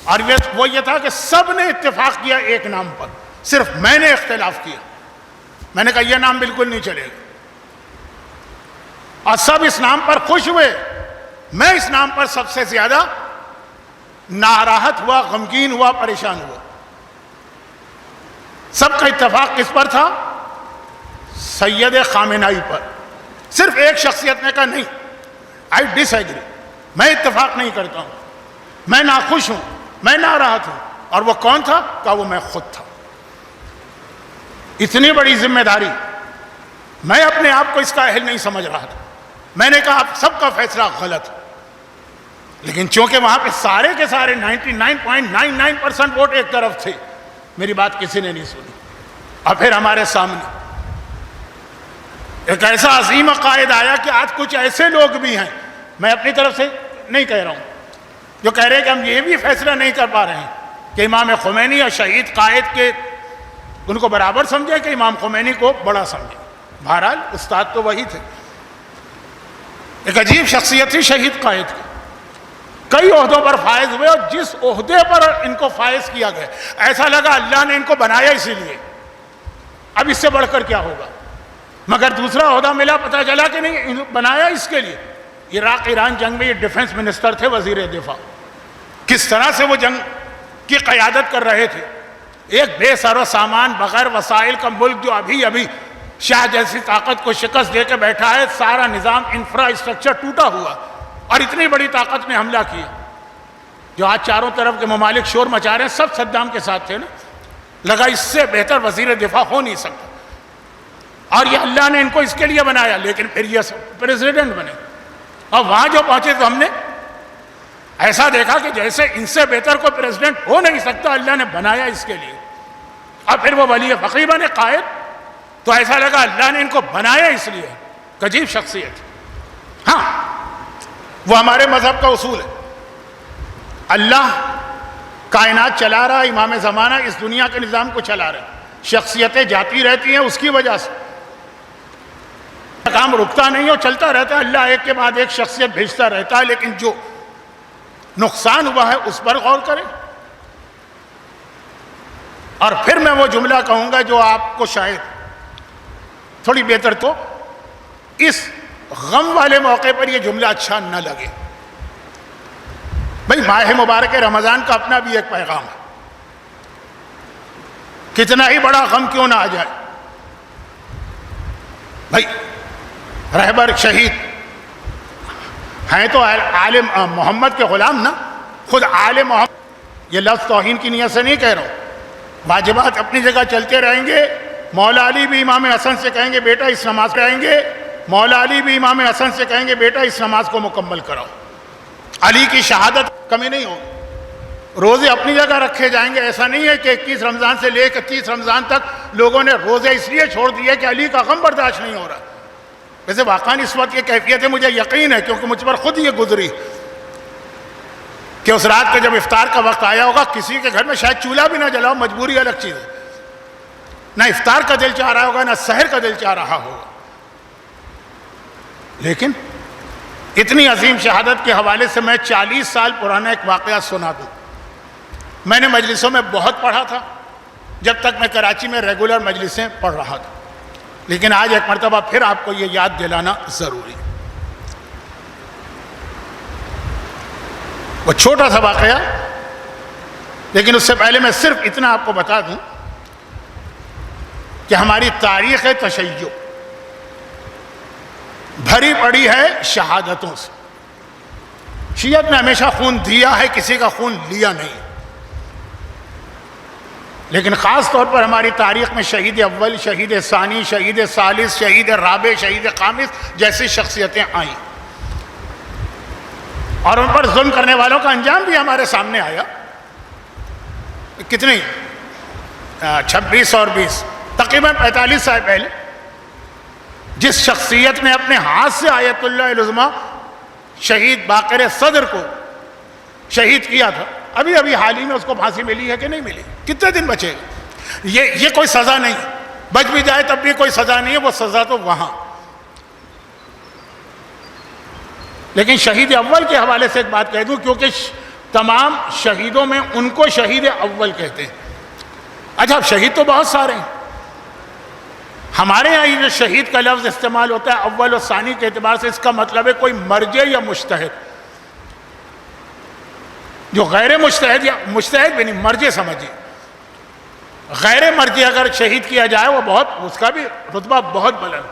اور وہ یہ تھا کہ سب نے اتفاق کیا ایک نام پر، صرف میں نے اختلاف کیا، میں نے کہا یہ نام بالکل نہیں چلے گا، اور سب اس نام پر خوش ہوئے، میں اس نام پر سب سے زیادہ ناراحت ہوا، غمگین ہوا، پریشان ہوا۔ سب کا اتفاق کس پر تھا؟ سید خامنائی پر۔ صرف ایک شخصیت نے کہا نہیں، آئی ڈس ایگری، میں اتفاق نہیں کرتا ہوں، میں ناخوش ہوں، میں ناراحت ہوں۔ اور وہ کون تھا؟ کہا وہ میں خود تھا۔ اتنی بڑی ذمہ داری، میں اپنے آپ کو اس کا اہل نہیں سمجھ رہا تھا، میں نے کہا آپ سب کا فیصلہ غلط ہے، لیکن چونکہ وہاں پہ سارے کے سارے 99.99% ووٹ ایک طرف تھے، میری بات کسی نے نہیں سنی۔ اور پھر ہمارے سامنے ایک ایسا عظیم قائد آیا کہ آج کچھ ایسے لوگ بھی ہیں، میں اپنی طرف سے نہیں کہہ رہا ہوں، جو کہہ رہے ہیں کہ ہم یہ بھی فیصلہ نہیں کر پا رہے ہیں کہ امام خمینی اور شہید قائد کے ان کو برابر سمجھیں کہ امام خمینی کو بڑا سمجھیں۔ بہرحال استاد تو وہی تھے، ایک عجیب شخصیت تھی شہید قائد کی، کئی عہدوں پر فائز ہوئے، اور جس عہدے پر ان کو فائز کیا گیا ایسا لگا اللہ نے ان کو بنایا اسی لیے، اب اس سے بڑھ کر کیا ہوگا۔ مگر دوسرا عہدہ ملا، پتہ چلا کہ نہیں بنایا اس کے لیے۔ عراق ایران جنگ میں یہ ڈیفنس منسٹر تھے، وزیر دفاع، کس طرح سے وہ جنگ کی قیادت کر رہے تھے، ایک بے سر و سامان بغیر وسائل کا ملک جو ابھی ابھی شاہ جیسی طاقت کو شکست دے کے بیٹھا ہے، سارا نظام انفراسٹرکچر ٹوٹا ہوا، اور اتنی بڑی طاقت نے حملہ کیا، جو آج چاروں طرف کے ممالک شور مچا رہے ہیں، سب صدام کے ساتھ تھے نا، لگا اس سے بہتر وزیر دفاع ہو نہیں سکتا، اور یہ اللہ نے ان کو اس کے لیے بنایا، لیکن پھر یہ پریزیڈنٹ بنے، اور وہاں جو پہنچے تو ہم نے ایسا دیکھا کہ جیسے ان سے بہتر کوئی پریزیڈنٹ ہو نہیں سکتا، اللہ نے بنایا اس کے لیے، اور پھر وہ ولی فقیہ بنے قائد، تو ایسا لگا اللہ نے ان کو بنایا اس لیے، عجیب شخصیت۔ ہاں، وہ ہمارے مذہب کا اصول ہے، اللہ کائنات چلا رہا، امام زمانہ اس دنیا کے نظام کو چلا رہا، شخصیتیں جاتی رہتی ہیں، اس کی وجہ سے کام رکتا نہیں ہو، چلتا رہتا ہے، اللہ ایک کے بعد ایک شخصیت بھیجتا رہتا ہے، لیکن جو نقصان ہوا ہے اس پر غور کریں۔ اور پھر میں وہ جملہ کہوں گا جو آپ کو شاید تھوڑی بہتر تو اس غم والے موقع پر یہ جملہ اچھا نہ لگے۔ بھئی ماہ مبارک رمضان کا اپنا بھی ایک پیغام ہے، کتنا ہی بڑا غم کیوں نہ آ جائے، بھئی رہبر شہید ہیں تو آل محمد کے غلام نا، خود آل محمد، یہ لفظ توہین کی نیت سے نہیں کہہ رہا ہوں، واجبات اپنی جگہ چلتے رہیں گے، مولا علی بھی امام حسن سے کہیں گے بیٹا اس نماز کہیں گے، مولا علی بھی امام حسن سے کہیں گے بیٹا اس نماز کو مکمل کراؤ، علی کی شہادت کمی نہیں ہوگی، روزے اپنی جگہ رکھے جائیں گے، ایسا نہیں ہے کہ 21 رمضان سے لے کر 30 رمضان تک لوگوں نے روزے اس لیے چھوڑ دیے کہ علی کا غم برداشت نہیں ہو رہا۔ ویسے واقعاً اس وقت یہ کیفیت ہے، مجھے یقین ہے کیونکہ مجھ پر خود یہ گزری کہ اس رات کے جب افطار کا وقت آیا ہوگا، کسی کے گھر میں شاید چولہا بھی نہ جلاؤ، مجبوری الگ چیز ہے، نہ افطار کا دل چاہ رہا ہوگا نہ سحر کا دل چاہ رہا ہوگا، لیکن اتنی عظیم شہادت کے حوالے سے میں 40 سال پرانا ایک واقعہ سنا دوں۔ میں نے مجلسوں میں بہت پڑھا تھا جب تک میں کراچی میں ریگولر مجلسیں پڑھ رہا تھا، لیکن آج ایک مرتبہ پھر آپ کو یہ یاد دلانا ضروری ہے۔ وہ چھوٹا سا واقعہ، لیکن اس سے پہلے میں صرف اتنا آپ کو بتا دوں کہ ہماری تاریخ تشیع بھری پڑی ہے شہادتوں سے۔ شیعت نے ہمیشہ خون دیا ہے، کسی کا خون لیا نہیں، لیکن خاص طور پر ہماری تاریخ میں شہید اول، شہید ثانی، شہید ثالث، شہید رابع، شہید خامس جیسی شخصیتیں آئیں، اور ان پر ظلم کرنے والوں کا انجام بھی ہمارے سامنے آیا۔ کتنی 26 اور 20 تقریباً 45 سال پہلے جس شخصیت نے اپنے ہاتھ سے آیت اللہ العظمیٰ شہید باقر صدر کو شہید کیا تھا، ابھی ابھی حال ہی میں اس کو پھانسی ملی ہے کہ نہیں ملی؟ کتنے دن بچے گا؟ یہ کوئی سزا نہیں، بچ بھی جائے تب بھی کوئی سزا نہیں ہے، وہ سزا تو وہاں لیکن شہید اول کے حوالے سے ایک بات کہہ دوں، کیونکہ تمام شہیدوں میں ان کو شہید اول کہتے ہیں۔ اچھا، اب شہید تو بہت سارے ہیں، ہمارے یہاں یہ جو شہید کا لفظ استعمال ہوتا ہے اول و ثانی کے اعتبار سے، اس کا مطلب ہے کوئی مرجع یا مجتہد۔ جو غیر مجتہد یا مجتہد بھی نہیں، مرجع سمجھیے، غیر مرجع اگر شہید کیا جائے وہ بہت، اس کا بھی رتبہ بہت بلند،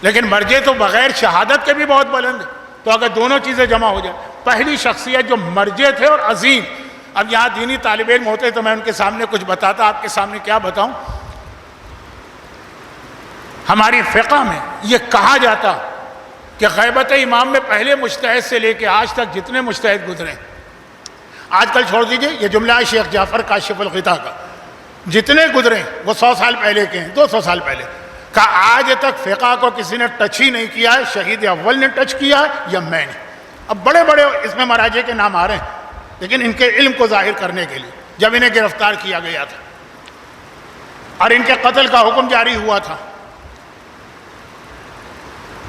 لیکن مرجع تو بغیر شہادت کے بھی بہت بلند ہے۔ تو اگر دونوں چیزیں جمع ہو جائیں، پہلی شخصیت جو مرجع تھے اور عظیم، اب یہاں دینی طالب علم ہوتے تو میں ان کے سامنے کچھ بتاتا، آپ کے سامنے کیا بتاؤں۔ ہماری فقہ میں یہ کہا جاتا کہ غیبت امام میں پہلے مجتہد سے لے کے آج تک جتنے مجتہد گزرے، آج کل چھوڑ دیجئے، یہ جملہ ہے شیخ جعفر کاشف الغطا کا، جتنے گزرے وہ 100 سال پہلے کے ہیں، 200 سال پہلے کا، آج تک فقہ کو کسی نے ٹچ ہی نہیں کیا ہے، شہید اول نے ٹچ کیا ہے یا میں نے۔ اب بڑے بڑے اس میں مراجع کے نام آ رہے ہیں، لیکن ان کے علم کو ظاہر کرنے کے لیے جب انہیں گرفتار کیا گیا تھا اور ان کے قتل کا حکم جاری ہوا تھا،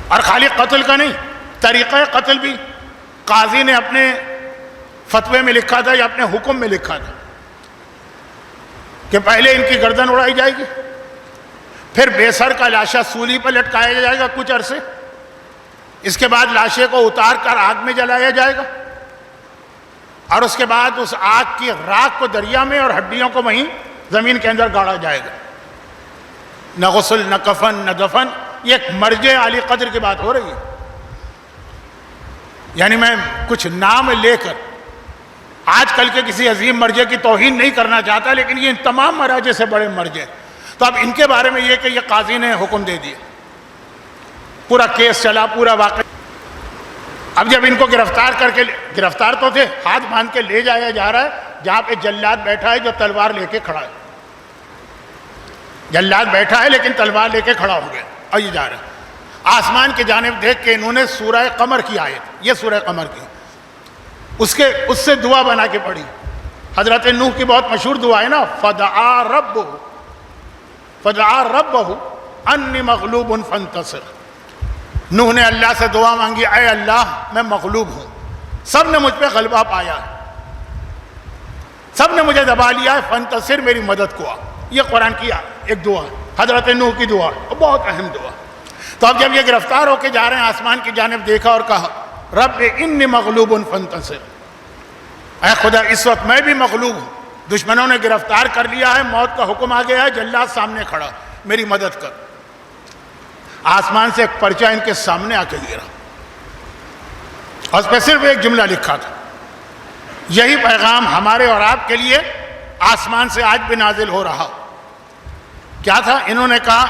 اور خالی قتل کا نہیں، طریقہ قتل بھی قاضی نے اپنے فتوے میں لکھا تھا یا اپنے حکم میں لکھا تھا کہ پہلے ان کی گردن اڑائی جائے گی، پھر بے سر کا لاشا سولی پر لٹکایا جائے گا کچھ عرصے، اس کے بعد لاشے کو اتار کر آگ میں جلایا جائے گا، اور اس کے بعد اس آگ کی راکھ کو دریا میں اور ہڈیوں کو وہیں زمین کے اندر گاڑا جائے گا۔ نہ غسل، نہ کفن، نہ دفن، یہ ایک مرجع عالی قدر کی بات ہو رہی ہے۔ یعنی میں کچھ نام لے کر آج کل کے کسی عظیم مرجع کی توہین نہیں کرنا چاہتا، لیکن یہ ان تمام مراجع سے بڑے مرجع، تو اب ان کے بارے میں یہ کہ یہ قاضی نے حکم دے دیا، پورا کیس چلا، پورا واقعہ۔ اب جب ان کو گرفتار کر کے، گرفتار تو تھے، ہاتھ باندھ کے لے جایا جا رہا ہے جہاں پہ جلاد بیٹھا ہے جو تلوار لے کے کھڑا ہے، جلاد بیٹھا ہے لیکن تلوار لے کے کھڑا ہو گیا، اور یہ جا رہا ہے۔ آسمان کی جانب دیکھ کے انہوں نے سورہ قمر کی آیت، یہ سورہ قمر کی، اس سے دعا بنا کے پڑھی۔ حضرت نوح کی بہت مشہور دعا ہے نا، فدعا ربہ انی مغلوب فانتصر۔ نوح نے اللہ سے دعا مانگی، اے اللہ میں مغلوب ہوں، سب نے مجھ پہ غلبہ پایا ہے، سب نے مجھے دبا لیا ہے، فانتصر میری مدد کو آ۔ یہ قرآن کی ایک دعا، حضرت نوح کی دعا، بہت اہم دعا۔ تو اب جب یہ گرفتار ہو کے جا رہے ہیں، آسمان کی جانب دیکھا اور کہا رب انی مغلوب فانتصر، اے خدا اس وقت میں بھی مغلوب ہوں، دشمنوں نے گرفتار کر لیا ہے، موت کا حکم آ گیا ہے، جلاد سامنے کھڑا، میری مدد کر۔ آسمان سے ایک پرچہ ان کے سامنے آ کے گرا، اور اس پہ صرف ایک جملہ لکھا تھا۔ یہی پیغام ہمارے اور آپ کے لیے آسمان سے آج بھی نازل ہو رہا۔ کیا تھا؟ انہوں نے کہا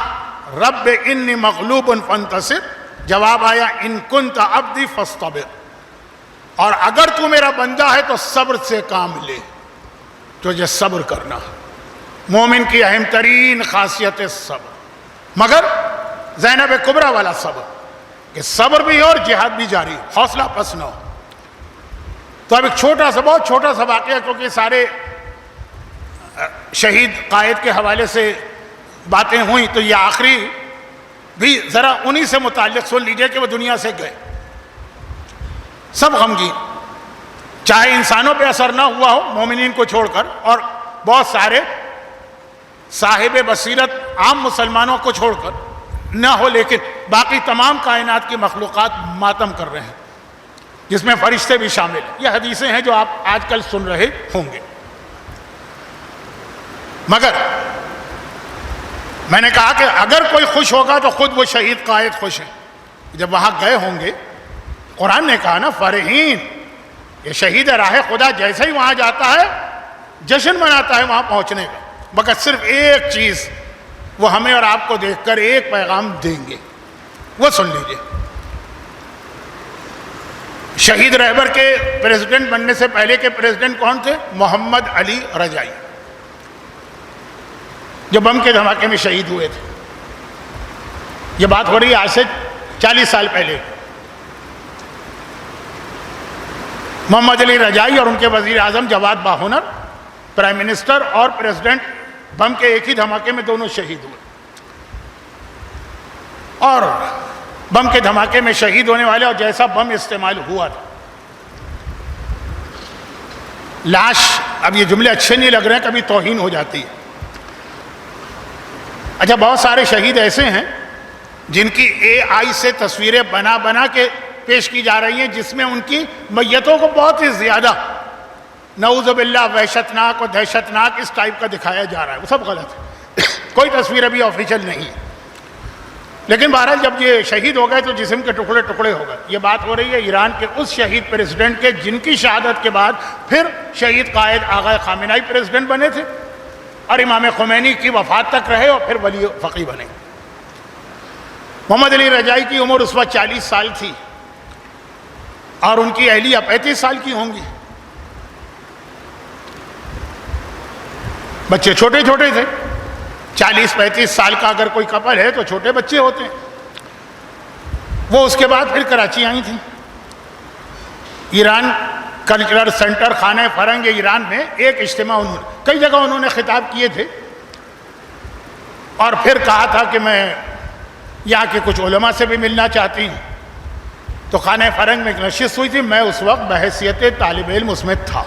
رب انی مغلوب فانتصر، جواب آیا ان کنت عبدی فاصطبر، اور اگر تو میرا بندہ ہے تو صبر سے کام لے، تجھے صبر کرنا۔ مومن کی اہم ترین خاصیت ہے صبر، مگر زینب کبریٰ والا صبر، کہ صبر بھی ہو اور جہاد بھی جاری، حوصلہ پس نہ ہو۔ تو اب ایک چھوٹا سا، بہت چھوٹا سا واقعہ، کیونکہ سارے شہید قائد کے حوالے سے باتیں ہوئیں، تو یہ آخری بھی ذرا انہی سے متعلق سن لیجئے کہ وہ دنیا سے گئے، سب غمگین، چاہے انسانوں پہ اثر نہ ہوا ہو مومنین کو چھوڑ کر، اور بہت سارے صاحب بصیرت عام مسلمانوں کو چھوڑ کر نہ ہو، لیکن باقی تمام کائنات کی مخلوقات ماتم کر رہے ہیں، جس میں فرشتے بھی شامل ہیں۔ یہ حدیثیں ہیں جو آپ آج کل سن رہے ہوں گے۔ مگر میں نے کہا کہ اگر کوئی خوش ہوگا تو خود وہ شہید قائد خوش ہیں۔ جب وہاں گئے ہوں گے، قرآن نے کہا نا فرحین، یہ شہید راہ خدا جیسے ہی وہاں جاتا ہے جشن مناتا ہے وہاں پہنچنے کا، مگر صرف ایک چیز وہ ہمیں اور آپ کو دیکھ کر ایک پیغام دیں گے، وہ سن لیجئے۔ شہید رہبر کے پریزیڈنٹ بننے سے پہلے کے پریزیڈنٹ کون تھے؟ محمد علی رجائی، جو بم کے دھماکے میں شہید ہوئے تھے۔ یہ بات ہو رہی ہے آج سے 40 سال پہلے۔ محمد علی رجائی اور ان کے وزیر اعظم جواد باہنر، پرائم منسٹر اور پریزیڈنٹ، بم کے ایک ہی دھماکے میں دونوں شہید ہوئے۔ اور بم کے دھماکے میں شہید ہونے والے اور جیسا بم استعمال ہوا تھا. لاش، اب یہ جملے اچھے نہیں لگ رہے ہیں، کبھی توہین ہو جاتی ہے. اچھا، بہت سارے شہید ایسے ہیں جن کی AI سے تصویریں بنا بنا کے پیش کی جا رہی ہیں، جس میں ان کی میتوں کو بہت ہی زیادہ نعوذ باللہ وحشتناک اور دہشتناک اس ٹائپ کا دکھایا جا رہا ہے. وہ سب غلط ہے. کوئی تصویر ابھی آفیشیل نہیں ہے. لیکن بہرحال جب یہ شہید ہو گئے تو جسم کے ٹکڑے ٹکڑے ہو گئے. یہ بات ہو رہی ہے ایران کے اس شہید پریزیڈنٹ کے جن کی شہادت کے بعد پھر شہید قائد آغا خامنہئی پریزیڈنٹ بنے تھے اور امام خمینی کی وفات تک رہے اور پھر ولی فقیہ بنے. محمد علی رجائی کی عمر اس وقت 40 سال تھی اور ان کی اہلیہ 35 سال کی ہوں گی. بچے چھوٹے چھوٹے تھے. 40-35 سال کا اگر کوئی کپل ہے تو چھوٹے بچے ہوتے ہیں. وہ اس کے بعد پھر کراچی آئی تھیں. ایران کلچرل سینٹر خانہ فرنگ ایران میں ایک اجتماع کئی جگہ انہوں نے خطاب کیے تھے اور پھر کہا تھا کہ میں یہاں کے کچھ علماء سے بھی ملنا چاہتی ہوں. تو خانہ فرنگ میں ایک نشست ہوئی تھی. میں اس وقت بحیثیت طالب علم اس میں تھا.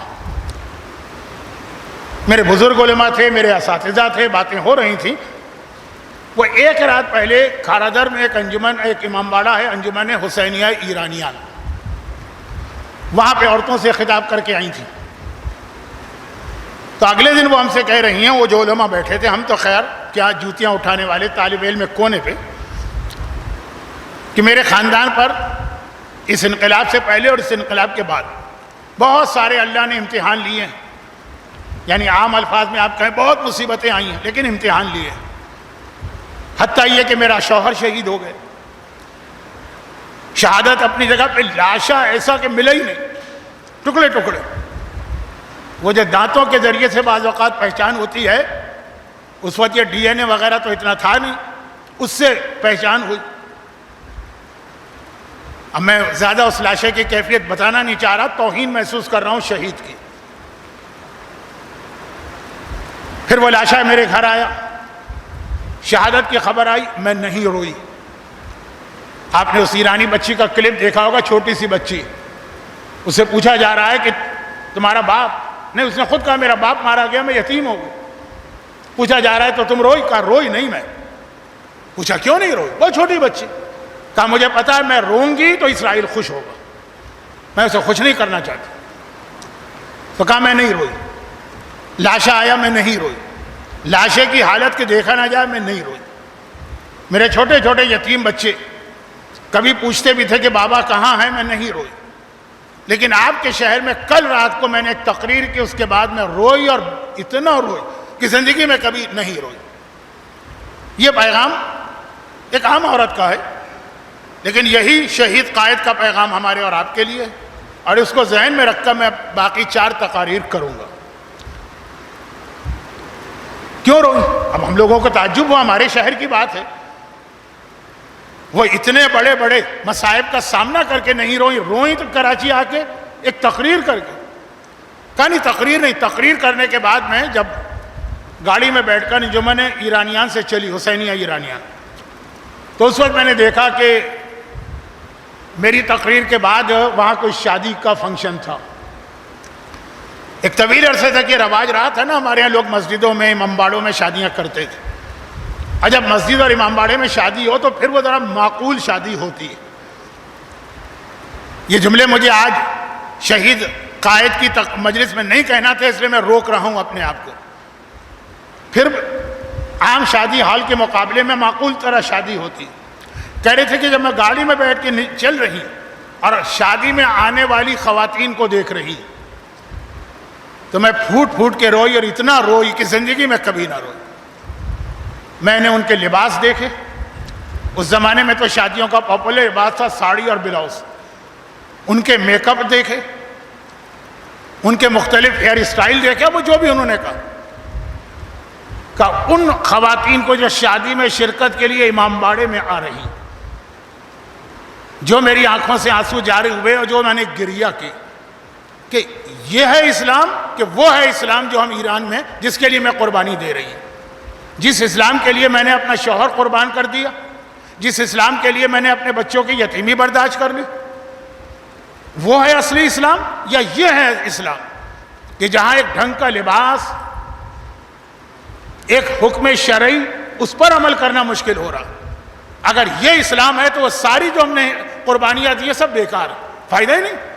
میرے بزرگ علماء تھے، میرے اساتذہ تھے، باتیں ہو رہی تھیں. وہ ایک رات پہلے کھارادر میں ایک انجمن، ایک امام باڑہ ہے، انجمن حسینیہ ایرانیان، وہاں پہ عورتوں سے خطاب کر کے آئی تھیں. تو اگلے دن وہ ہم سے کہہ رہی ہیں، وہ جو علماء بیٹھے تھے، ہم تو خیر کیا جوتیاں اٹھانے والے طالب علم کونے پہ، کہ میرے خاندان پر اس انقلاب سے پہلے اور اس انقلاب کے بعد بہت سارے اللہ نے امتحان لیے ہیں. یعنی عام الفاظ میں آپ کہیں بہت مصیبتیں آئی ہیں، لیکن امتحان لیے. حتیٰ یہ کہ میرا شوہر شہید ہو گئے. شہادت اپنی جگہ پہ، لاشا ایسا کہ ملا ہی نہیں، ٹکڑے ٹکڑے. وہ جو دانتوں کے ذریعے سے بعض اوقات پہچان ہوتی ہے، اس وقت یہ DNA وغیرہ تو اتنا تھا نہیں، اس سے پہچان ہوئی. اب میں زیادہ اس لاشے کی کیفیت بتانا نہیں چاہ رہا، توہین محسوس کر رہا ہوں شہید کی. پھر وہ لاشا میرے گھر آیا، شہادت کی خبر آئی، میں نہیں روئی. آپ نے اس ایرانی بچی کا کلپ دیکھا ہوگا، چھوٹی سی بچی. اس سے پوچھا جا رہا ہے کہ تمہارا باپ، نہیں، اس نے خود کہا میرا باپ مارا گیا، میں یتیم ہو گئی. پوچھا جا رہا ہے تو تم روئی؟ کہا روئی نہیں میں. پوچھا کیوں نہیں روئی؟ بہت چھوٹی بچی. کہا مجھے پتا ہے میں روں گی تو اسرائیل خوش ہوگا، میں اسے خوش نہیں کرنا چاہتی. تو کہا میں نہیں روئی. لاشا آیا، میں نہیں روئی. لاشے کی حالت کے دیکھا نہ جائے، میں نہیں روئی. میرے چھوٹے چھوٹے یتیم بچے کبھی پوچھتے بھی تھے کہ بابا کہاں ہیں، میں نہیں روئی. لیکن آپ کے شہر میں کل رات کو میں نے ایک تقریر کی، اس کے بعد میں روئی اور اتنا روئی کہ زندگی میں کبھی نہیں روئی. یہ پیغام ایک عام عورت کا ہے، لیکن یہی شہید قائد کا پیغام ہمارے اور آپ کے لیے ہے. اور اس کو ذہن میں رکھ کر میں باقی 4 تقاریر کروں گا. کیوں روئی؟ اب ہم لوگوں کو تعجب ہوا، ہمارے شہر کی بات ہے. وہ اتنے بڑے بڑے مصائب کا سامنا کر کے نہیں روئی. روئی تو کراچی آ کے ایک تقریر کر کے. کہا نہیں تقریر نہیں. تقریر کرنے کے بعد میں جب گاڑی میں بیٹھ کر انجمن ایرانیان سے چلی، حسینیہ ایرانیان، تو اس وقت میں نے دیکھا کہ میری تقریر کے بعد وہاں کوئی شادی کا فنکشن تھا. ایک طویل عرصے تک یہ رواج رہا تھا نا، ہمارے یہاں لوگ مسجدوں میں، امام باڑوں میں شادیاں کرتے تھے. اور جب مسجد اور امام باڑے میں شادی ہو تو پھر وہ ذرا معقول شادی ہوتی ہے. یہ جملے مجھے آج شہید قائد کی مجلس میں نہیں کہنا تھا، اس لیے میں روک رہا ہوں اپنے آپ کو. پھر عام شادی ہال کے مقابلے میں معقول طرح شادی ہوتی. کہہ رہے تھے کہ جب میں گاڑی میں بیٹھ کے چل رہی اور شادی میں آنے والی خواتین کو دیکھ رہی تو میں پھوٹ پھوٹ کے روئی، اور اتنا روئی کہ زندگی میں کبھی نہ روئی. میں نے ان کے لباس دیکھے. اس زمانے میں تو شادیوں کا پاپولر لباس تھا ساڑی اور بلاؤز. ان کے میک اپ دیکھے، ان کے مختلف ہیئر اسٹائل دیکھے. وہ جو بھی انہوں نے کہا ان خواتین کو جو شادی میں شرکت کے لیے امام باڑے میں آ رہی، جو میری آنکھوں سے آنسو جاری ہوئے اور جو میں نے گریہ کی کہ یہ ہے اسلام، کہ وہ ہے اسلام جو ہم ایران میں، جس کے لیے میں قربانی دے رہی ہوں، جس اسلام کے لیے میں نے اپنا شوہر قربان کر دیا، جس اسلام کے لیے میں نے اپنے بچوں کی یتیمی برداشت کر لی، وہ ہے اصلی اسلام؟ یا یہ ہے اسلام کہ جہاں ایک ڈھنگ کا لباس، ایک حکم شرعی، اس پر عمل کرنا مشکل ہو رہا؟ اگر یہ اسلام ہے تو وہ ساری جو ہم نے قربانیاں دی سب بیکار، فائدہ ہی نہیں۔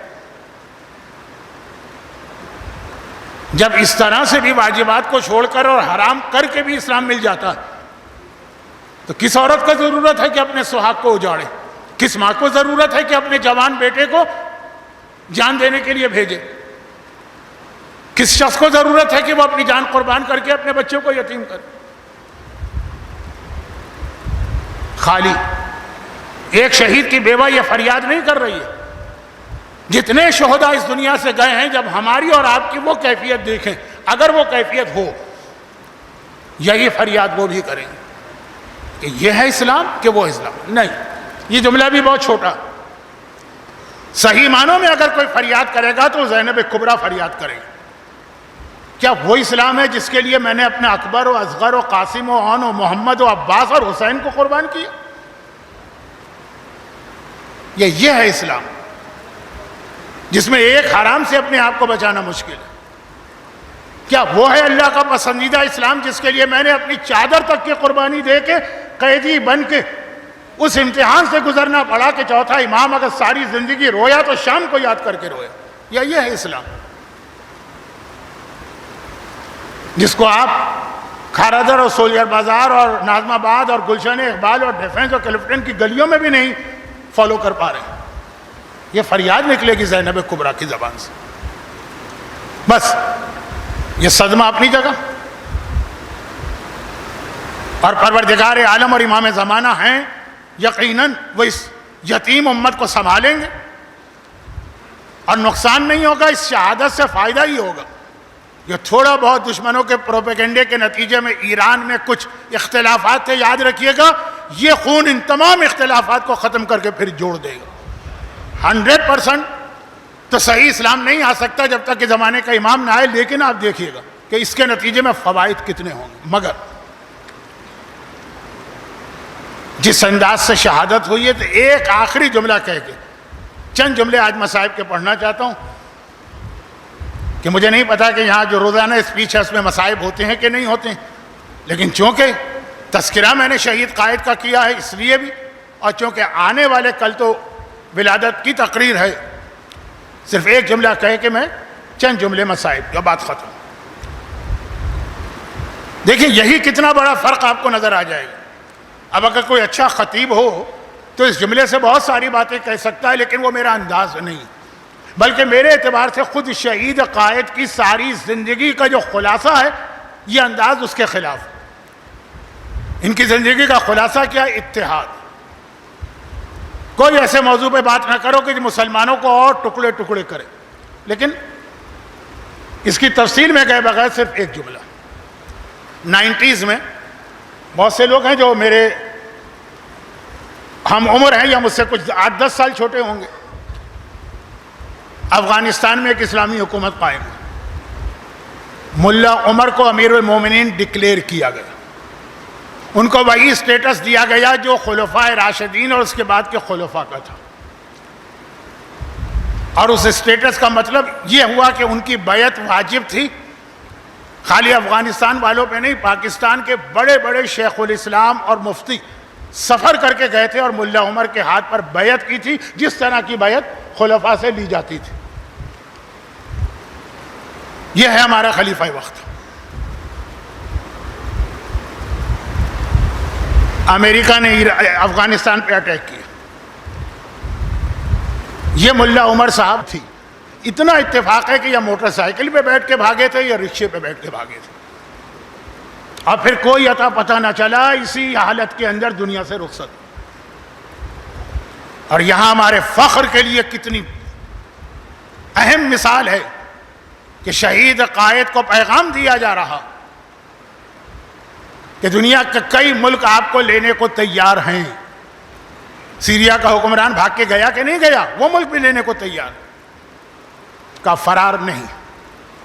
جب اس طرح سے بھی واجبات کو چھوڑ کر اور حرام کر کے بھی اسلام مل جاتا ہے تو کس عورت کو ضرورت ہے کہ اپنے سہاگ کو اجاڑے؟ کس ماں کو ضرورت ہے کہ اپنے جوان بیٹے کو جان دینے کے لیے بھیجے؟ کس شخص کو ضرورت ہے کہ وہ اپنی جان قربان کر کے اپنے بچوں کو یتیم کرے؟ خالی ایک شہید کی بیوہ یہ فریاد نہیں کر رہی ہے، جتنے شہداء اس دنیا سے گئے ہیں، جب ہماری اور آپ کی وہ کیفیت دیکھیں، اگر وہ کیفیت ہو، یہی فریاد وہ بھی کریں گے کہ یہ ہے اسلام کہ وہ اسلام نہیں۔ یہ جملہ بھی بہت چھوٹا، صحیح معنوں میں اگر کوئی فریاد کرے گا تو زینب کبریٰ فریاد کرے گی۔ کیا وہ اسلام ہے جس کے لیے میں نے اپنے اکبر و اصغر و قاسم و عون و محمد و عباس اور حسین کو قربان کیا؟ یہ ہے اسلام جس میں ایک حرام سے اپنے آپ کو بچانا مشکل ہے؟ کیا وہ ہے اللہ کا پسندیدہ اسلام جس کے لیے میں نے اپنی چادر تک کی قربانی دے کے قیدی بن کے اس امتحان سے گزرنا پڑا کہ چوتھا امام اگر ساری زندگی رویا تو شام کو یاد کر کے رویا؟ یا یہ ہے اسلام جس کو آپ کھارادر اور سولیر بازار اور ناظم آباد اور گلشن اقبال اور ڈیفنس اور کلفٹن کی گلیوں میں بھی نہیں فالو کر پا رہے ہیں؟ یہ فریاد نکلے گی زینب کبریٰ کی زبان سے۔ بس یہ صدمہ اپنی جگہ، اور پروردگار عالم اور امام زمانہ ہیں، یقیناً وہ اس یتیم امت کو سنبھالیں گے اور نقصان نہیں ہوگا، اس شہادت سے فائدہ ہی ہوگا۔ یہ تھوڑا بہت دشمنوں کے پروپیگنڈے کے نتیجے میں ایران میں کچھ اختلافات تھے، یاد رکھیے گا یہ خون ان تمام اختلافات کو ختم کر کے پھر جوڑ دے گا۔ 100% تو صحیح اسلام نہیں آ سکتا جب تک کہ زمانے کا امام نہ آئے، لیکن آپ دیکھیے گا کہ اس کے نتیجے میں فوائد کتنے ہوں گے۔ مگر جس انداز سے شہادت ہوئی ہے تو ایک آخری جملہ کہہ کے چند جملے آج مصائب کے پڑھنا چاہتا ہوں کہ مجھے نہیں پتا کہ یہاں جو روزانہ اسپیچ ہے اس میں مصائب ہوتے ہیں کہ نہیں ہوتے ہیں، لیکن چونکہ تذکرہ میں نے شہید قائد کا کیا ہے اس لیے بھی، اور چونکہ آنے والے کل تو ولادت کی تقریر ہے، صرف ایک جملہ کہہ کے میں چند جملے مصائب کا بات ختم۔ دیکھیں یہی کتنا بڑا فرق آپ کو نظر آ جائے گا۔ اب اگر کوئی اچھا خطیب ہو تو اس جملے سے بہت ساری باتیں کہہ سکتا ہے، لیکن وہ میرا انداز نہیں، بلکہ میرے اعتبار سے خود شہید قائد کی ساری زندگی کا جو خلاصہ ہے یہ انداز اس کے خلاف۔ ان کی زندگی کا خلاصہ کیا؟ اتحاد۔ کوئی ایسے موضوع پہ بات نہ کرو کہ جو مسلمانوں کو اور ٹکڑے ٹکڑے کرے، لیکن اس کی تفصیل میں گئے بغیر صرف ایک جملہ۔ 90s میں بہت سے لوگ ہیں جو میرے ہم عمر ہیں یا مجھ سے کچھ 8-10 سال چھوٹے ہوں گے، افغانستان میں ایک اسلامی حکومت قائم ہے، ملا عمر کو امیر المومنین ڈکلیئر کیا گیا، ان کو وہی اسٹیٹس دیا گیا جو خلفاء راشدین اور اس کے بعد کے خلفاء کا تھا، اور اس اسٹیٹس کا مطلب یہ ہوا کہ ان کی بیعت واجب تھی۔ خالی افغانستان والوں پہ نہیں، پاکستان کے بڑے بڑے شیخ الاسلام اور مفتی سفر کر کے گئے تھے اور ملا عمر کے ہاتھ پر بیعت کی تھی، جس طرح کی بیعت خلفاء سے لی جاتی تھی۔ یہ ہے ہمارا خلیفہ وقت۔ امریکہ نے افغانستان پہ اٹیک کیا، یہ ملا عمر صاحب تھی۔ اتنا اتفاق ہے کہ یا موٹر سائیکل پہ بیٹھ کے بھاگے تھے یا رکشے پہ بیٹھ کے بھاگے تھے، اور پھر کوئی عطا پتہ نہ چلا، اسی حالت کے اندر دنیا سے رخصت۔ اور یہاں ہمارے فخر کے لیے کتنی اہم مثال ہے کہ شہید قائد کو پیغام دیا جا رہا کہ دنیا کے کئی ملک آپ کو لینے کو تیار ہیں۔ سیریا کا حکمران بھاگ کے گیا کہ نہیں گیا؟ وہ ملک بھی لینے کو تیار کا فرار نہیں،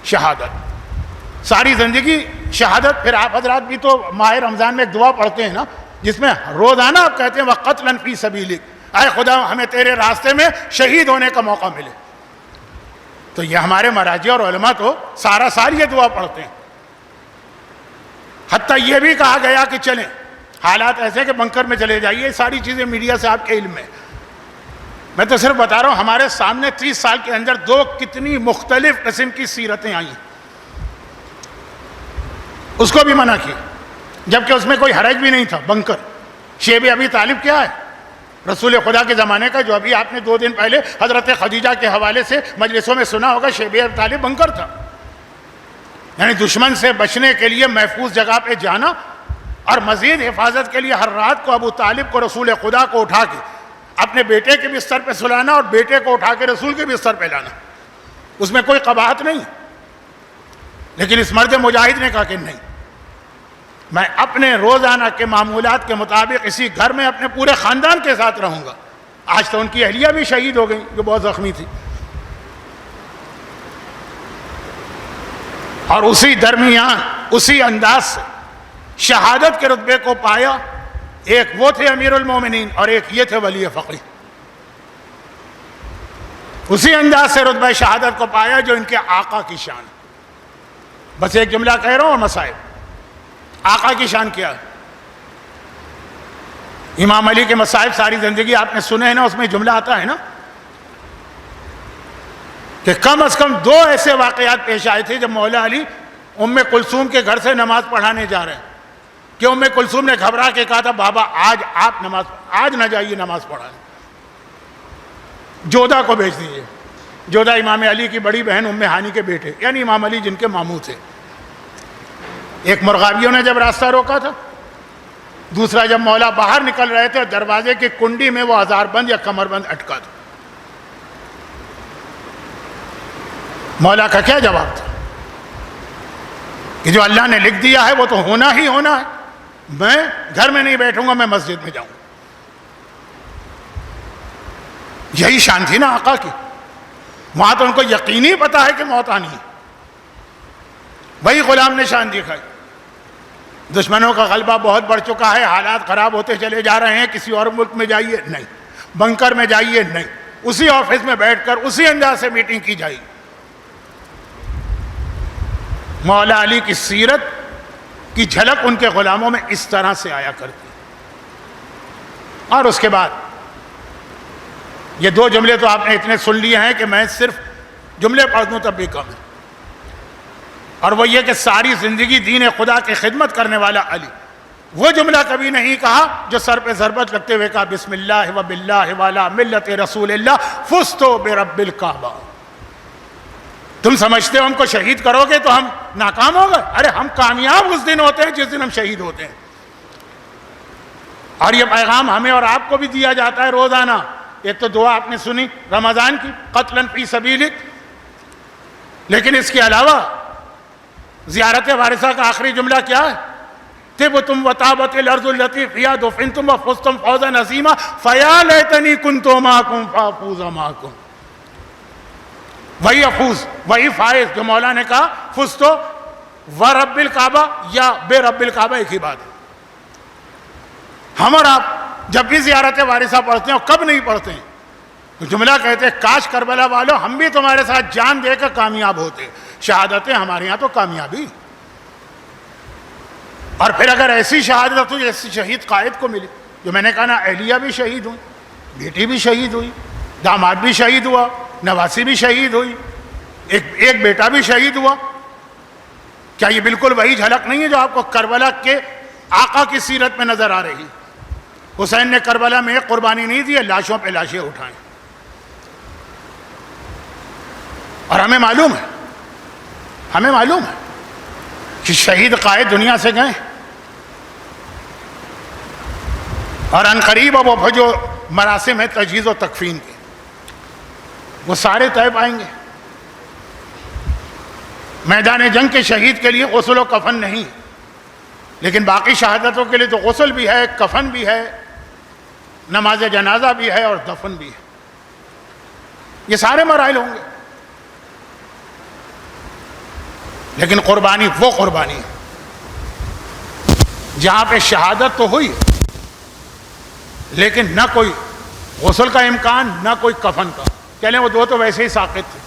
شہادت، ساری زندگی شہادت۔ پھر آپ حضرات بھی تو ماہ رمضان میں ایک دعا پڑھتے ہیں نا، جس میں روزانہ آپ کہتے ہیں وَقَتْلًا فِي سَبِيلِكَ، اے خدا ہمیں تیرے راستے میں شہید ہونے کا موقع ملے. تو یہ ہمارے مراجع اور علماء تو سارا سال یہ دعا پڑھتے ہیں. حتیٰ یہ بھی کہا گیا کہ چلیں حالات ایسے کہ بنکر میں چلے جائیے. یہ ساری چیزیں میڈیا سے آپ کے علم میں. میں تو صرف بتا رہا ہوں ہمارے سامنے 30 سال کے اندر کتنی مختلف قسم کی سیرتیں آئیں. اس کو بھی منع کیا جبکہ اس میں کوئی حرج بھی نہیں تھا. بنکر شیب ابی طالب کیا ہے؟ رسول خدا کے زمانے کا، جو ابھی آپ نے 2 دن پہلے حضرت خدیجہ کے حوالے سے مجلسوں میں سنا ہوگا. شیب ابی طالب بنکر تھا، یعنی دشمن سے بچنے کے لیے محفوظ جگہ پہ جانا اور مزید حفاظت کے لیے ہر رات کو ابو طالب کو، رسول خدا کو اٹھا کے اپنے بیٹے کے بستر پہ سلانا اور بیٹے کو اٹھا کے رسول کے بستر پہ لانا. اس میں کوئی قباحت نہیں. لیکن اس مرد مجاہد نے کہا کہ نہیں، میں اپنے روزانہ کے معمولات کے مطابق اسی گھر میں اپنے پورے خاندان کے ساتھ رہوں گا. آج تو ان کی اہلیہ بھی شہید ہو گئی جو بہت زخمی تھی. اور اسی درمیان اسی انداز سے شہادت کے رتبے کو پایا. ایک وہ تھے امیر المومنین اور ایک یہ تھے ولی فقیہ. اسی انداز سے رتبہ شہادت کو پایا جو ان کے آقا کی شان. بس ایک جملہ کہہ رہا ہوں اور مصائب. آقا کی شان کیا؟ امام علی کے مصائب ساری زندگی آپ نے سنے ہیں نا. اس میں جملہ آتا ہے نا کہ کم از کم 2 ایسے واقعات پیش آئے تھے جب مولا علی ام کلثوم کے گھر سے نماز پڑھانے جا رہے ہیں کہ ام کلثوم نے گھبرا کے کہا تھا بابا آج نہ جائیے نماز پڑھانے، جودہ کو بھیج دیجیے. جودہ امام علی کی بڑی بہن ام ہانی کے بیٹے، یعنی امام علی جن کے ماموں تھے. ایک مرغابیوں نے جب راستہ روکا تھا، دوسرا جب مولا باہر نکل رہے تھے دروازے کی کنڈی میں وہ ہزار بند یا کمر بند اٹکا تھا. مولا کا کیا جواب تھا کہ جو اللہ نے لکھ دیا ہے وہ تو ہونا ہی ہونا ہے. میں گھر میں نہیں بیٹھوں گا، میں مسجد میں جاؤں. یہی شان تھی نا آقا کی. وہاں تو ان کو یقینی پتا ہے کہ موت آنی ہے. وہی غلام نے شان دکھائی. دشمنوں کا غلبہ بہت بڑھ چکا ہے، حالات خراب ہوتے چلے جا رہے ہیں. کسی اور ملک میں جائیے نہیں، بنکر میں جائیے نہیں، اسی آفس میں بیٹھ کر اسی انداز سے میٹنگ کی جائے. مولا علی کی سیرت کی جھلک ان کے غلاموں میں اس طرح سے آیا کرتی. اور اس کے بعد یہ 2 جملے تو آپ نے اتنے سن لیے ہیں کہ میں صرف جملے پڑھ دوں تب بھی کم ہے. اور وہ یہ کہ ساری زندگی دین خدا کی خدمت کرنے والا علی وہ جملہ کبھی نہیں کہا جو سر پہ ضربت لگتے ہوئے کہا بسم اللہ و باللہ والا ملت رسول اللہ فزت برب الکعبہ. تم سمجھتے ہو ہم کو شہید کرو گے تو ہم ناکام ہو گئے؟ ارے ہم کامیاب اس دن ہوتے ہیں جس دن ہم شہید ہوتے ہیں. اور یہ پیغام ہمیں اور آپ کو بھی دیا جاتا ہے روزانہ. ایک تو دعا آپ نے سنی رمضان کی قتلاً فی سبیلک، لیکن اس کے علاوہ زیارت وارثہ کا آخری جملہ کیا ہے؟ طبتم وطابت الارض التي فيها دفنتم وفزتم فوزا عظیما فیا لیتنی کنت معکم فافوز معکم. وہی افوز، وہی فائز جو مولا نے کہا فزتو ورب الکعبہ یا بے رب الکعبہ ایک ہی بات ہے. ہم اور آپ جب بھی زیارت وارثہ پڑھتے ہیں اور کب نہیں پڑھتے ہیں تو جملہ کہتے ہیں کاش کربلا والو ہم بھی تمہارے ساتھ جان دے کر کامیاب ہوتے. شہادتیں ہمارے یہاں تو کامیابی. اور پھر اگر ایسی شہادت ہو جیسی شہید قائد کو ملی، جو میں نے کہا نا اہلیہ بھی شہید ہوئی، بیٹی بھی شہید ہوئی، داماد بھی شہید ہوا، نواسی بھی شہید ہوئی، ایک بیٹا بھی شہید ہوا. کیا یہ بالکل وہی جھلک نہیں ہے جو آپ کو کربلا کے آقا کی سیرت میں نظر آ رہی؟ حسین نے کربلا میں ایک قربانی نہیں دی، لاشوں پہ لاشیں اٹھائیں. اور ہمیں معلوم ہے کہ شہید قائد دنیا سے گئے اور عنقریب اب وہ جو مراسم ہے تجہیز و تکفین کے وہ سارے طے پائیں گے. میدان جنگ کے شہید کے لیے غسل و کفن نہیں، لیکن باقی شہادتوں کے لیے تو غسل بھی ہے، کفن بھی ہے، نماز جنازہ بھی ہے اور دفن بھی ہے. یہ سارے مراحل ہوں گے. لیکن قربانی وہ قربانی ہے جہاں پہ شہادت تو ہوئی لیکن نہ کوئی غسل کا امکان، نہ کوئی کفن کا. چلیں وہ دو تو ویسے ہی ساقط تھے.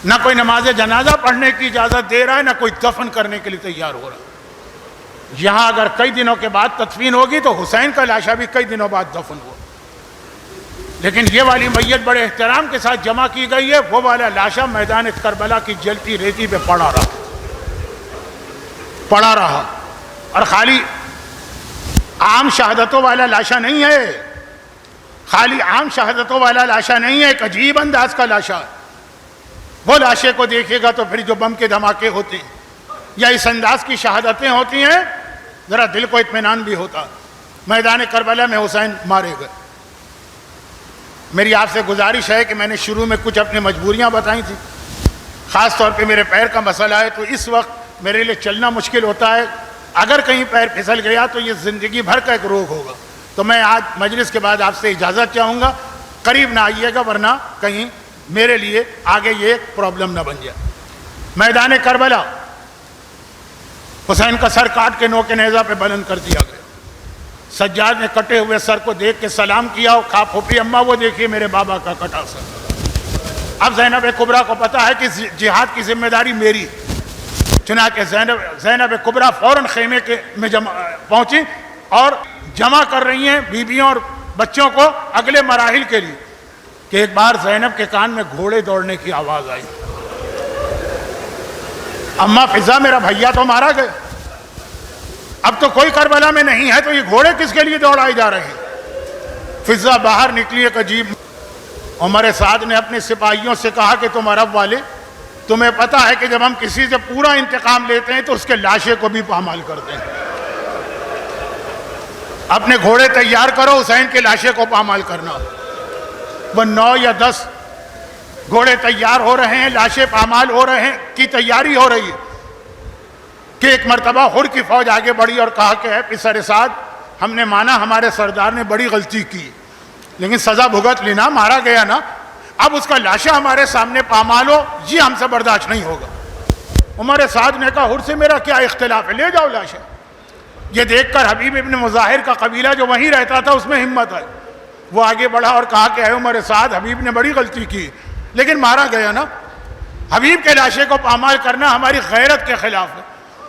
نہ کوئی نماز جنازہ پڑھنے کی اجازت دے رہا ہے، نہ کوئی دفن کرنے کے لیے تیار ہو رہا ہے. یہاں اگر کئی دنوں کے بعد تدفین ہوگی تو حسین کا لاشا بھی کئی دنوں بعد دفن ہوا. لیکن یہ والی میت بڑے احترام کے ساتھ جمع کی گئی ہے، وہ والا لاشا میدان کربلا کی جلتی ریتی پہ پڑا رہا. اور خالی عام شہادتوں والا لاشا نہیں ہے، خالی عام شہادتوں والا لاشا نہیں ہے، ایک عجیب انداز کا لاشا ہے. وہ لاشے کو دیکھے گا تو پھر جو بم کے دھماکے ہوتے ہیں یا اس انداز کی شہادتیں ہوتی ہیں، ذرا دل کو اطمینان بھی ہوتا. میدان کربلا میں حسین مارے گئے. میری آپ سے گزارش ہے کہ میں نے شروع میں کچھ اپنی مجبوریاں بتائی تھیں، خاص طور پہ میرے پیر کا مسئلہ ہے تو اس وقت میرے لیے چلنا مشکل ہوتا ہے. اگر کہیں پیر پھسل گیا تو یہ زندگی بھر کا ایک روگ ہوگا. تو میں آج مجلس کے بعد آپ سے اجازت چاہوں گا، قریب نہ آئیے گا ورنہ کہیں میرے لیے آگے یہ پرابلم نہ بن جائے. میدان کربلا حسین کا سر کاٹ کے نوک نیزہ پہ بلند کر دیا گیا. سجاد نے کٹے ہوئے سر کو دیکھ کے سلام کیا، اور کہا پھوپھی اماں وہ دیکھیے میرے بابا کا کٹا سر. اب زینب کبریٰ کو پتا ہے کہ جہاد کی ذمہ داری میری. چنانچہ زینب کبریٰ فوراً خیمے میں پہنچی اور جمع کر رہی ہیں بیویوں اور بچوں کو اگلے مراحل کے لیے کہ ایک بار زینب کے کان میں گھوڑے دوڑنے کی آواز آئی. اماں فضا میرا بھیا تو مارا گیا، اب تو کوئی کربلا میں نہیں ہے تو یہ گھوڑے کس کے لیے دوڑائے جا رہے ہیں؟ فضا باہر نکلی ایک عجیب. عمر سعد نے اپنے سپاہیوں سے کہا کہ تم عرب والے، تمہیں پتا ہے کہ جب ہم کسی سے پورا انتقام لیتے ہیں تو اس کے لاشے کو بھی پامال کرتے ہیں. اپنے گھوڑے تیار کرو، حسین کے لاشے کو پامال کرنا. وہ 9 یا 10 گھوڑے تیار ہو رہے ہیں، لاشیں پامال ہو رہے ہیں کی تیاری ہو رہی ہے کہ ایک مرتبہ خور کی فوج آگے بڑھی اور کہا کہ اے پسر سعد، ہم نے مانا ہمارے سردار نے بڑی غلطی کی لیکن سزا بھگت لینا، مارا گیا نا، اب اس کا لاشا ہمارے سامنے پامال ہو، یہ ہم سے برداشت نہیں ہوگا. عمر سعد نے کہا خور سے میرا کیا اختلاف ہے، لے جاؤ لاشا. یہ دیکھ کر حبیب ابن مظاہر کا قبیلہ جو وہیں رہتا تھا اس میں ہمت آئی. وہ آگے بڑھا اور کہا کہ اے عمر سعد، حبیب نے بڑی غلطی کی لیکن مارا گیا نا، حبیب کے لاشے کو پامال کرنا ہماری غیرت کے خلاف ہے.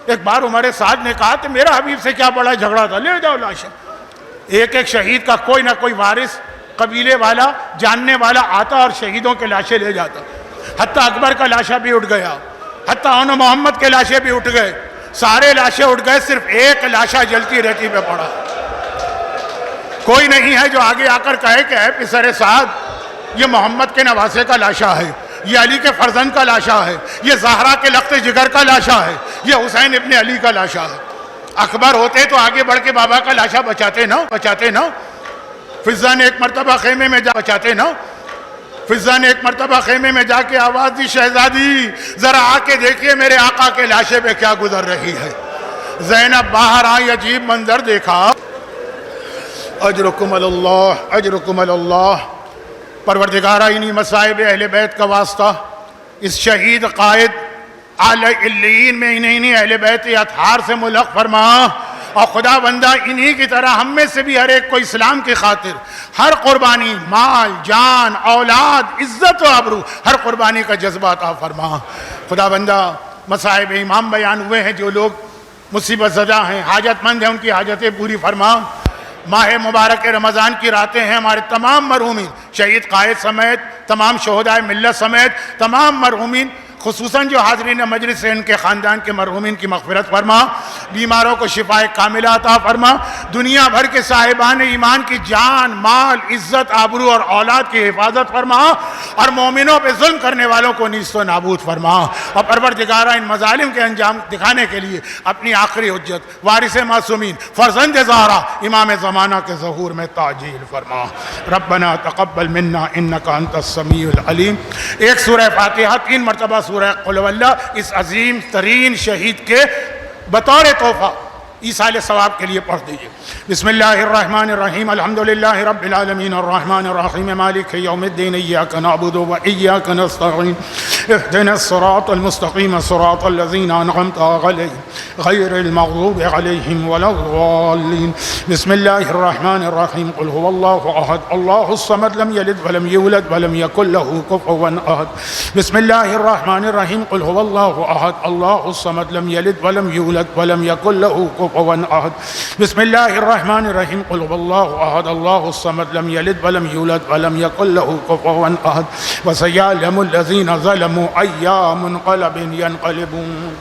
ایک بار عمر سعد نے کہا کہ میرا حبیب سے کیا بڑا جھگڑا تھا، لے جاؤ لاشا. ایک ایک شہید کا کوئی نہ کوئی وارث، قبیلے والا، جاننے والا آتا اور شہیدوں کے لاشے لے جاتا. حتیٰ اکبر کا لاشا بھی اٹھ گیا، حتیٰ ان محمد کے لاشے بھی اٹھ گئے، سارے لاشے اٹھ گئے، صرف ایک لاشا جلتی رہتی پہ پڑا. کوئی نہیں ہے جو آگے آ کر کہے کہ اے پسر سعد، یہ محمد کے نواسے کا لاشا ہے، یہ علی کے فرزند کا لاشا ہے، یہ زہرا کے لخت جگر کا لاشا ہے، یہ حسین ابن علی کا لاشا ہے. اکبر ہوتے تو آگے بڑھ کے بابا کا لاشا بچاتے نا. فضا نے ایک مرتبہ خیمے میں جا کے آواز دی، شہزادی ذرا آ کے دیکھیے میرے آقا کے لاشے پہ کیا گزر رہی ہے. زینب باہر آئی، عجیب منظر دیکھا. اجرکم اللہ. پروردگارہ انہی مصائب اہل بیت کا واسطہ اس شہید قائد اعلی علیین میں انہی اہل بیت اطہار سے ملحق فرما. اور خدا بندہ انہی کی طرح ہم میں سے بھی ہر ایک کو اسلام کی خاطر ہر قربانی، مال، جان، اولاد، عزت و آبرو، ہر قربانی کا جذبہ عطا فرما. خدا بندہ مصائب امام بیان ہوئے ہیں، جو لوگ مصیبت زدہ ہیں، حاجت مند ہیں، ان کی حاجتیں پوری فرما. ماہ مبارک رمضان کی راتیں ہیں، ہمارے تمام مرحومین، شہید قائد سمیت، تمام شہدائے ملت سمیت تمام مرحومین، خصوصاً جو حاضرین مجلس ہیں، ان کے خاندان کے مرحومین کی مغفرت فرما. بیماروں کو شفاء کاملہ عطا فرما. دنیا بھر کے صاحبان ایمان کی جان، مال، عزت، آبرو اور اولاد کی حفاظت فرما. اور مومنوں پہ ظلم کرنے والوں کو نیست و نابود فرما. اور پروردگارہ ان مظالم کے انجام دکھانے کے لیے اپنی آخری حجت وارث معصومین فرزند زہرا امام زمانہ کے ظہور میں تعجیل فرما. ربنا تقبل منا انک انت السمیع العلیم. ایک سورہ فاتحہ 3 مرتبہ سورہ قل واللہ اس عظیم ترین شہید کے بطور تحفہ ایصال ثواب کے لیے پڑھ دیجئے. بسم اللہ الرحمن الرحیم. الحمدللہ رب العالمین الرحمن الرحیم مالک یوم الدین ایاک نعبد و ایاک نستعین اهدنا الصراط المستقيم صراط الذين أنعمت عليهم غير المغضوب عليهم ولا الضالين. بسم الله الرحمن الرحيم. قل هو الله أحد الله الصمد لم يلد ولم يولد ولم يكن له كفوا أحد. بسم الله الرحمن الرحيم. قل هو الله أحد الله الصمد لم يلد ولم يولد ولم يكن له كفوا أحد. بسم الله الرحمن الرحيم. قل هو الله أحد الله الصمد لم يلد ولم يولد ولم يكن له كفوا أحد. وسيعلم الذين ظلموا أي منقلب ينقلبون.